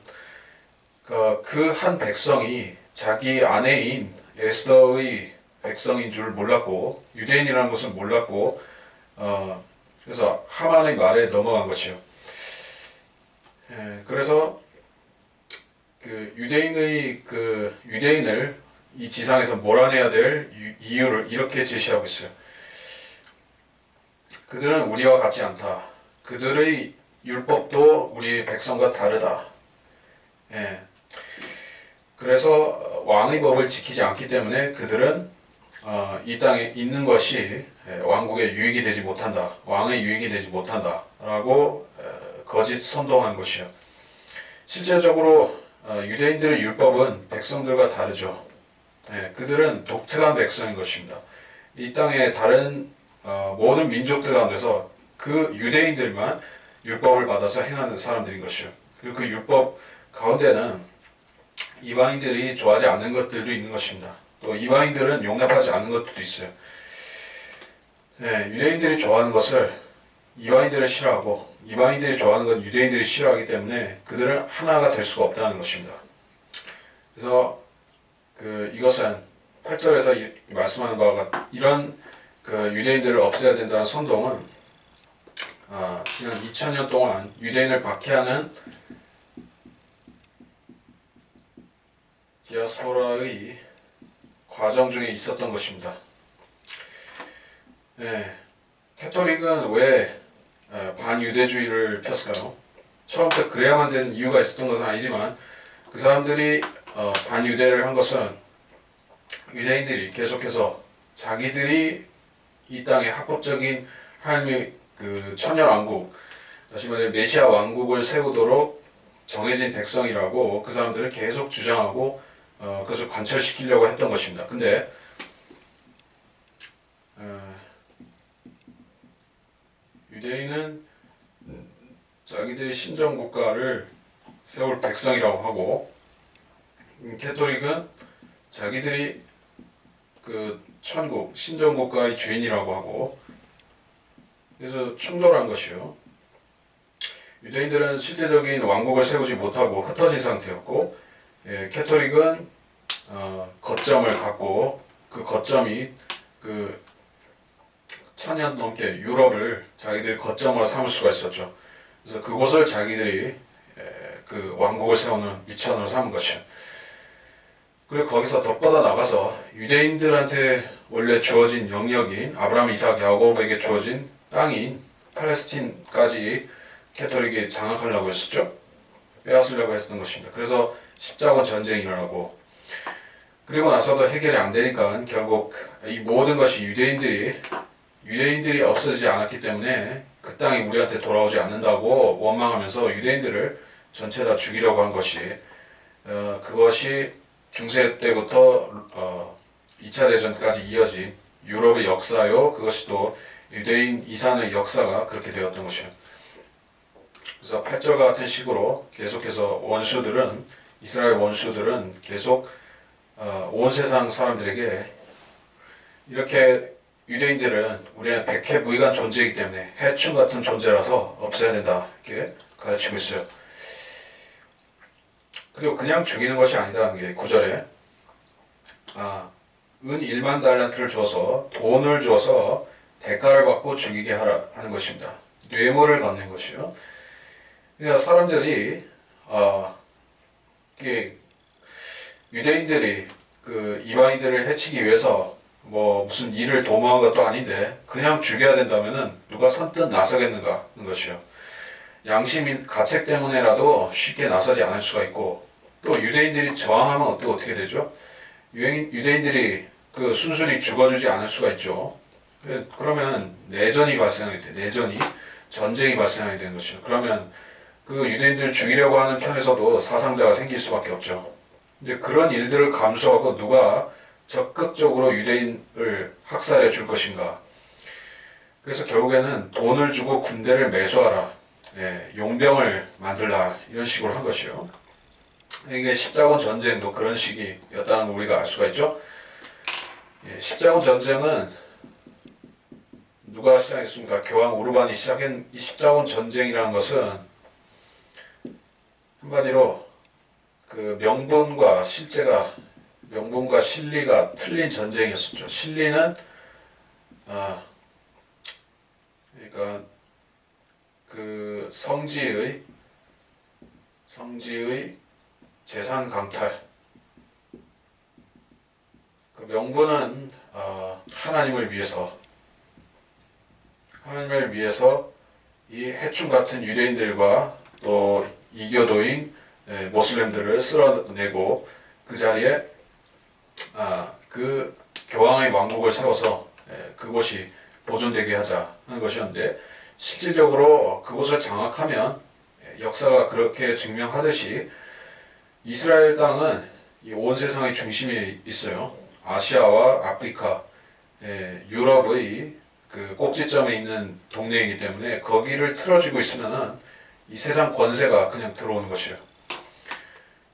그 한 백성이 자기 아내인 에스더의 백성인 줄 몰랐고 유대인이라는 것을 몰랐고 그래서 하만의 말에 넘어간 것이요. 그래서 그 유대인을 이 지상에서 몰아내야 될 이유를 이렇게 제시하고 있어요. 그들은 우리와 같지 않다. 그들의 율법도 우리 백성과 다르다. 예. 그래서 왕의 법을 지키지 않기 때문에 그들은 이 땅에 있는 것이 왕국의 유익이 되지 못한다. 왕의 유익이 되지 못한다. 라고 거짓 선동한 것이요. 실제적으로 유대인들의 율법은 백성들과 다르죠. 그들은 독특한 백성인 것입니다. 이 땅의 다른 모든 민족들 가운데서 그 유대인들만 율법을 받아서 행하는 사람들인 것이요. 그리고 그 율법 가운데는 이방인들이 좋아하지 않는 것들도 있는 것입니다. 또 이방인들은 용납하지 않는 것들도 있어요. 유대인들이 좋아하는 것을 이방인들은 싫어하고 이방인들이 좋아하는 건 유대인들이 싫어하기 때문에 그들은 하나가 될 수가 없다는 것입니다. 그래서 이것은 8절에서 말씀하는 바와 같은 이런 유대인들을 없애야 된다는 선동은 지난 2000년 동안 유대인을 박해하는 디아스포라의 과정 중에 있었던 것입니다. 캐톨릭은 왜 반유대주의를 폈을까요? 처음부터 그래야만 되는 이유가 있었던 것은 아니지만 그 사람들이 반유대를 한 것은 유대인들이 계속해서 자기들이 이 땅에 합법적인 하나님의 천년 왕국, 다시 말해 메시아 왕국을 세우도록 정해진 백성이라고 그 사람들을 계속 주장하고 그것을 관철시키려고 했던 것입니다. 근데 유대인은 자기들이 신정국가를 세울 백성이라고 하고 캐톨릭은 자기들이 천국, 신정국가의 주인이라고 하고 그래서 충돌한 것이요. 유대인들은 실제적인 왕국을 세우지 못하고 흩어진 상태였고 캐톨릭은 거점을 갖고 그 거점이 1000년 넘게 유럽을 자기들이 거점으로 삼을 수가 있었죠. 그래서 그곳을 자기들이 왕국을 세우는 미천으로 삼은 것이요. 그리고 거기서 더 뻗어 나가서 유대인들한테 원래 주어진 영역인 아브라함, 이삭, 야곱에게 주어진 땅인 팔레스틴까지 캐톨릭이 장악하려고 했었죠. 빼앗으려고 했던 것입니다. 그래서 십자군 전쟁이 일어나고 그리고 나서도 해결이 안 되니까 결국 이 모든 것이 유대인들이 없어지지 않았기 때문에 그 땅이 우리한테 돌아오지 않는다고 원망하면서 유대인들을 전체 다 죽이려고 한 것이 그것이 중세 때부터 2차 대전까지 이어진 유럽의 역사요. 그것이 또 유대인 이산의 역사가 그렇게 되었던 것이요. 그래서 8절과 같은 식으로 계속해서 이스라엘 원수들은 계속 온 세상 사람들에게 이렇게 유대인들은 우리는 백해무익한 존재이기 때문에 해충 같은 존재라서 없애야 된다 이렇게 가르치고 있어요. 그리고 그냥 죽이는 것이 아니다는 게 9절에 은 1만 달란트를 줘서 돈을 줘서 대가를 받고 죽이게 하는 것입니다. 뇌물을 걷는 것이요. 그러니까 사람들이 유대인들이 이방인들을 해치기 위해서 무슨 일을 도모한 것도 아닌데 그냥 죽여야 된다면은 누가 선뜻 나서겠는가 하는 것이요. 양심 가책 때문에라도 쉽게 나서지 않을 수가 있고 또 유대인들이 저항하면 어떻게 되죠? 유대인들이 순순히 죽어주지 않을 수가 있죠. 그러면 내전이 발생하게 돼. 전쟁이 발생하게 되는 것이죠. 그러면 유대인들을 죽이려고 하는 편에서도 사상자가 생길 수밖에 없죠. 근데 그런 일들을 감수하고 누가 적극적으로 유대인을 학살해 줄 것인가? 그래서 결국에는 돈을 주고 군대를 매수하라, 용병을 만들라 이런 식으로 한 것이요. 이게 십자군 전쟁도 그런 식이었다는 걸 우리가 알 수가 있죠. 십자군 전쟁은 누가 시작했습니까? 교황 우르반이 시작한 이 십자군 전쟁이라는 것은 한마디로 명분과 실리가 틀린 전쟁이었었죠. 실리는 그러니까 성지의 재산 강탈, 그 명분은 하나님을 위해서 이 해충 같은 유대인들과 또 이교도인 모슬렘들을 쓸어내고 그 자리에 그 교황의 왕국을 세워서 그곳이 보존되게 하자 하는 것이었는데, 실질적으로 그곳을 장악하면 역사가 그렇게 증명하듯이 이스라엘 땅은 이 온 세상의 중심에 있어요. 아시아와 아프리카, 유럽의 그 꼭지점에 있는 동네이기 때문에 거기를 틀어쥐고 있으면은 이 세상 권세가 그냥 들어오는 것이에요.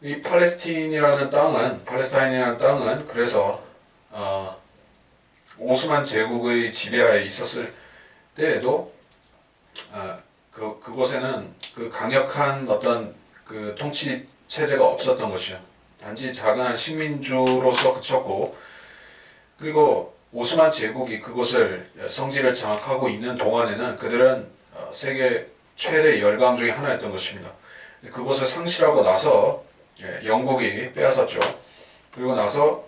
이 팔레스타인이라는 땅은 그래서 오스만 제국의 지배하에 있었을 때에도 그곳에는 그 강력한 어떤 그 통치 체제가 없었던 것이요. 단지 작은 식민주로서 그쳤고, 그리고 오스만 제국이 그곳을 성지를 장악하고 있는 동안에는 그들은 세계 최대 열강 중에 하나였던 것입니다. 그곳을 상실하고 나서 영국이 빼앗았죠. 그리고 나서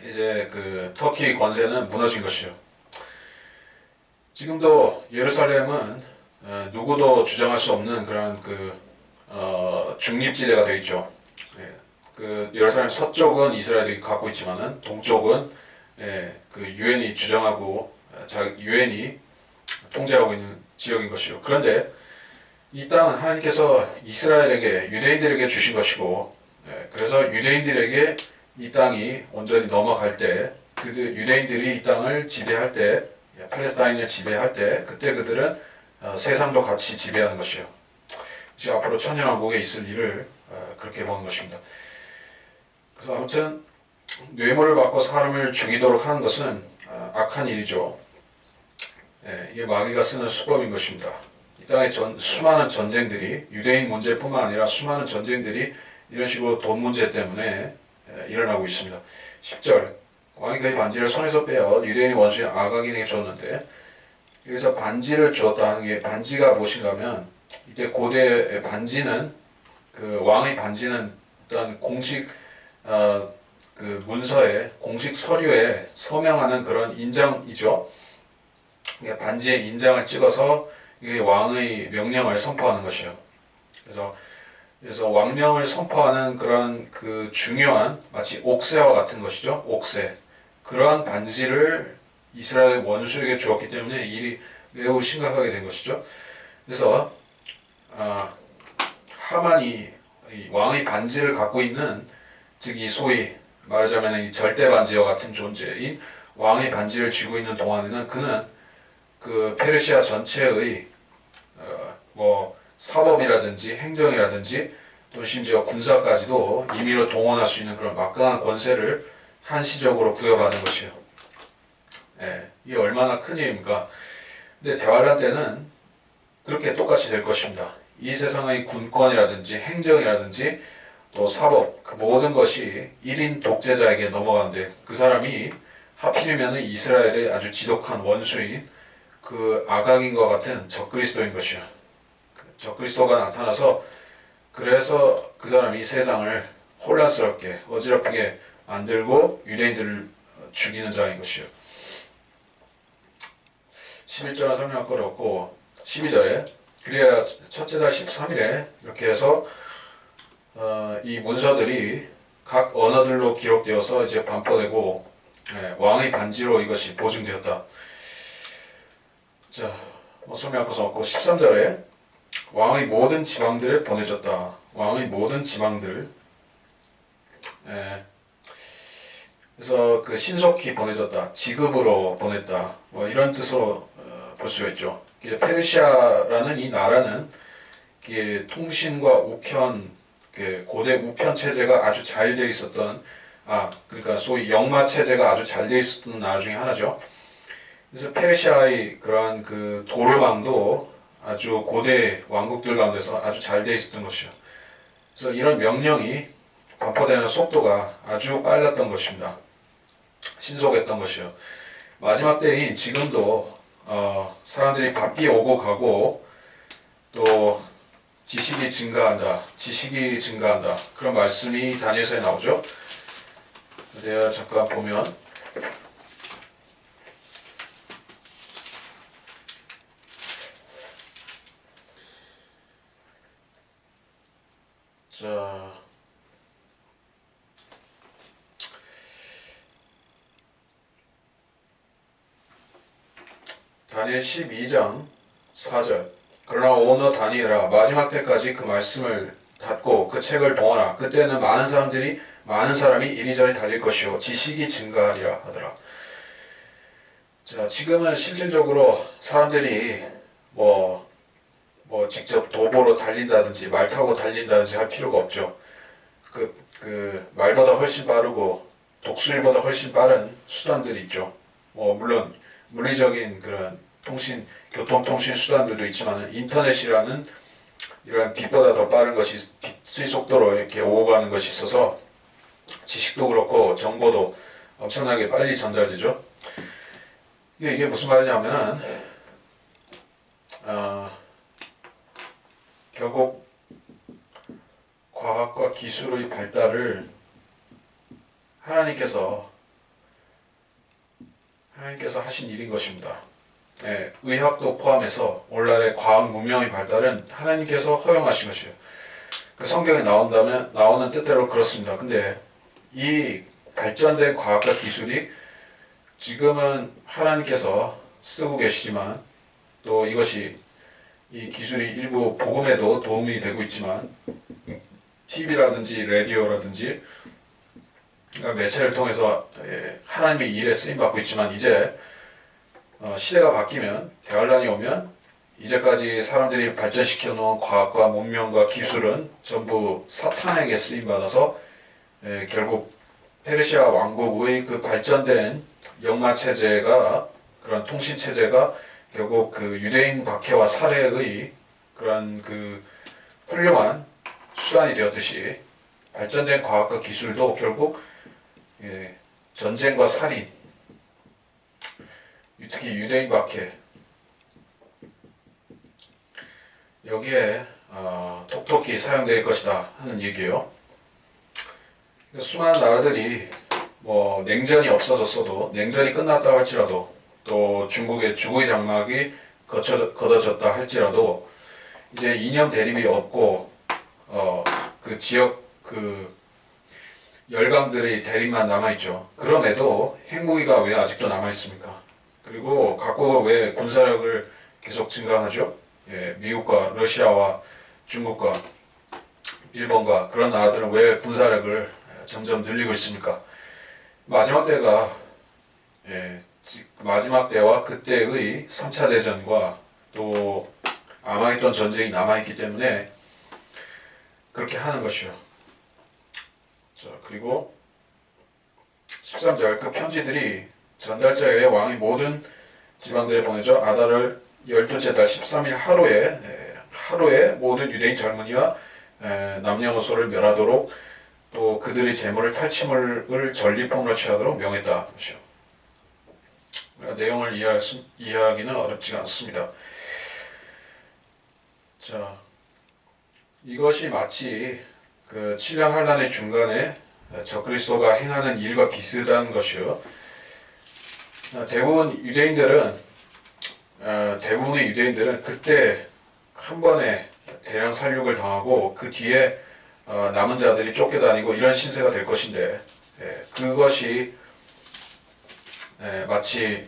이제 그 터키 권세는 무너진 것이요. 지금도 예루살렘은 누구도 주장할 수 없는 그런 중립지대가 되어 있죠. 그 예루살렘 서쪽은 이스라엘이 갖고 있지만은 동쪽은 그 유엔이 주장하고 유엔이 통제하고 있는 지역인 것이요. 그런데 이 땅은 하나님께서 이스라엘에게 유대인들에게 주신 것이고, 그래서 유대인들에게 이 땅이 온전히 넘어갈 때, 유대인들이 이 땅을 지배할 때, 팔레스타인을 지배할 때, 그때 그들은 세상도 같이 지배하는 것이요. 이제 앞으로 천년왕국에 있을 일을 그렇게 보는 것입니다. 그래서 아무튼 뇌물을 받고 사람을 죽이도록 하는 것은 악한 일이죠. 이게 마귀가 쓰는 수법인 것입니다. 이 땅에 수많은 전쟁들이, 유대인 문제뿐만 아니라 수많은 전쟁들이 이런 식으로 돈 문제 때문에 일어나고 있습니다. 10절, 왕이 그의 반지를 손에서 빼어 유대인 원수인 아각인에게 줬는데, 여기서 반지를 주었다 하는 게, 반지가 무엇인가 하면, 이때 고대의 반지는, 그 왕의 반지는 어떤 공식 그 문서에, 공식 서류에 서명하는 그런 인장이죠. 그러니까 반지에 인장을 찍어서 이게 왕의 명령을 선포하는 것이요. 그래서 왕명을 선포하는 그런 그 중요한, 마치 옥새와 같은 것이죠. 옥새. 그러한 반지를 이스라엘 원수에게 주었기 때문에 일이 매우 심각하게 된 것이죠. 그래서 하만이 이 왕의 반지를 갖고 있는, 즉 이 소위 말하자면 이 절대 반지와 같은 존재인 왕의 반지를 쥐고 있는 동안에는 그는 그 페르시아 전체의 사법이라든지 행정이라든지 또 심지어 군사까지도 임의로 동원할 수 있는 그런 막강한 권세를 한시적으로 부여받은 것이요. 이게 얼마나 큰 일입니까? 근데 대환란 때는 그렇게 똑같이 될 것입니다. 이 세상의 군권이라든지 행정이라든지 또 사법, 그 모든 것이 1인 독재자에게 넘어가는데, 그 사람이 하필이면 이스라엘의 아주 지독한 원수인 그 아각인과 같은 적그리스도인 것이요. 적그리스도가 나타나서, 그래서 그 사람이 세상을 혼란스럽게 어지럽게 만들고 유대인들을 죽이는 자인 것이요. 11절은 설명할 거 없고 12절에 그래야 첫째 달 13일에 이렇게 해서 이 문서들이 각 언어들로 기록되어서 이제 반포되고 왕의 반지로 이것이 보증되었다. 자, 설명할 것은 없고 13절에 왕의 모든 지방들에 보내졌다. 왕의 모든 지방들. 그래서 그 신속히 보내졌다. 지급으로 보냈다. 이런 뜻으로 볼 수가 있죠. 페르시아라는 이 나라는 통신과 우편, 고대 우편 체제가 아주 잘 되어 있었던, 그러니까 소위 역마 체제가 아주 잘 되어 있었던 나라 중에 하나죠. 그래서 페르시아의 그러한 그 도르망도 아주 고대 왕국들 가운데서 아주 잘 되어 있었던 것이죠. 그래서 이런 명령이 반포되는 속도가 아주 빨랐던 것입니다. 신속했던 것이요. 마지막 때인 지금도 사람들이 바삐 오고 가고 또 지식이 증가한다 그런 말씀이 다니엘서에 나오죠. 내가 잠깐 보면 자 다니엘 12장 4절 그러나 오너 다니엘아 마지막 때까지 그 말씀을 닫고 그 책을 봉하라. 그때는 많은 사람이 이리저리 달릴 것이요 지식이 증가하리라 하더라. 자 지금은 실질적으로 사람들이 뭐 직접 도보로 달린다든지 말 타고 달린다든지 할 필요가 없죠. 그 말보다 훨씬 빠르고 독수리보다 훨씬 빠른 수단들이 있죠. 물론 물리적인 그런 교통통신 수단들도 있지만 인터넷이라는 이러한 빛보다 더 빠른 것이 빛의 속도로 이렇게 오고 가는 것이 있어서 지식도 그렇고 정보도 엄청나게 빨리 전달되죠. 이게 무슨 말이냐면은 결국 과학과 기술의 발달을 하나님께서 하신 일인 것입니다. 네, 의학도 포함해서 오늘날의 과학 문명의 발달은 하나님께서 허용하신 것이에요. 그 성경에 나오는 뜻대로 그렇습니다. 근데 이 발전된 과학과 기술이 지금은 하나님께서 쓰고 계시지만 또 이 기술이 일부 복음에도 도움이 되고 있지만 TV라든지 라디오라든지 매체를 통해서 하나님의 일에 쓰임받고 있지만 이제 시대가 바뀌면 대환란이 오면 이제까지 사람들이 발전시켜 놓은 과학과 문명과 기술은 전부 사탄에게 쓰임받아서 결국 페르시아 왕국의 그 발전된 역마 체제가 그런 통신 체제가 결국 그 유대인 박해와 살해의 그런 그 훌륭한 수단이 되었듯이 발전된 과학과 기술도 결국 전쟁과 살인, 특히 유대인 박해 여기에 톡톡히 사용될 것이다 하는 얘기예요. 수많은 나라들이 냉전이 없어졌어도 냉전이 끝났다 할지라도 또 중국의 주거의 장막이 걷어졌다 할지라도 이제 이념 대립이 없고 그 지역 그 열강들의 대립만 남아있죠. 그럼에도 핵무기가 왜 아직도 남아있습니까? 그리고 각국은 왜 군사력을 계속 증강하죠? 미국과 러시아와 중국과 일본과 그런 나라들은 왜 군사력을 점점 늘리고 있습니까? 마지막 때와 그때의 3차 대전과 또 아마겟돈 전쟁이 남아있기 때문에 그렇게 하는 것이요. 자, 그리고 13절 그 편지들이 전달자 외에 왕이 모든 지방들에 보내져 아달월 12째 달 13일 하루에 모든 유대인 젊은이와 남녀노소를 멸하도록 또 그들의 재물을 탈취물을 전리품으로 취하도록 명했다. 내용을 이해하기는 어렵지가 않습니다. 자, 이것이 마치 그 7년 환란의 중간에 적그리스도가 행하는 일과 비슷한 것이요. 대부분의 유대인들은 그때 한 번에 대량 살육을 당하고 그 뒤에 남은 자들이 쫓겨다니고 이런 신세가 될 것인데 그것이 마치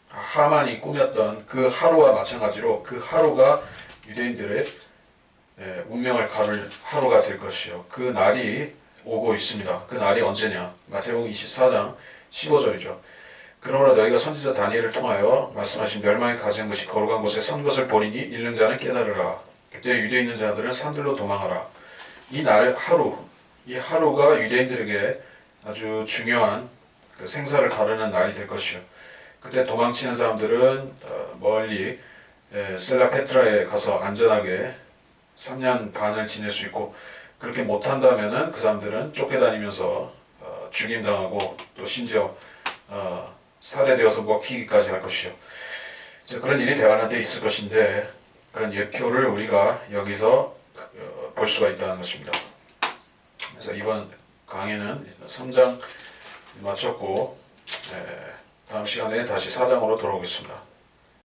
하만이 꾸몄던 그 하루와 마찬가지로 그 하루가 유대인들의 운명을 가를 하루가 될 것이요. 그 날이 오고 있습니다. 그 날이 언제냐? 마태복음 24장 15절이죠. 그러므로 너희가 선지자 다니엘을 통하여 말씀하신 멸망의 가진 것이 거룩한 곳에 선 것을 보리니 읽는 자는 깨달으라. 그때 유대에 있는 자들은 산들로 도망하라. 이 하루가 유대인들에게 아주 중요한 그 생사를 가르는 날이 될 것이요. 그때 도망치는 사람들은 멀리 셀라페트라에 가서 안전하게 3년 반을 지낼 수 있고 그렇게 못한다면은 그 사람들은 쫓겨다니면서 죽임당하고 또 심지어 살해되어서 먹히기까지 할 것이요. 그런 일이 대환란때 있을 것인데 그런 예표를 우리가 여기서 볼 수가 있다는 것입니다. 그래서 이번 강의는 3장 마쳤고 다음 시간에 다시 4장으로 돌아오겠습니다.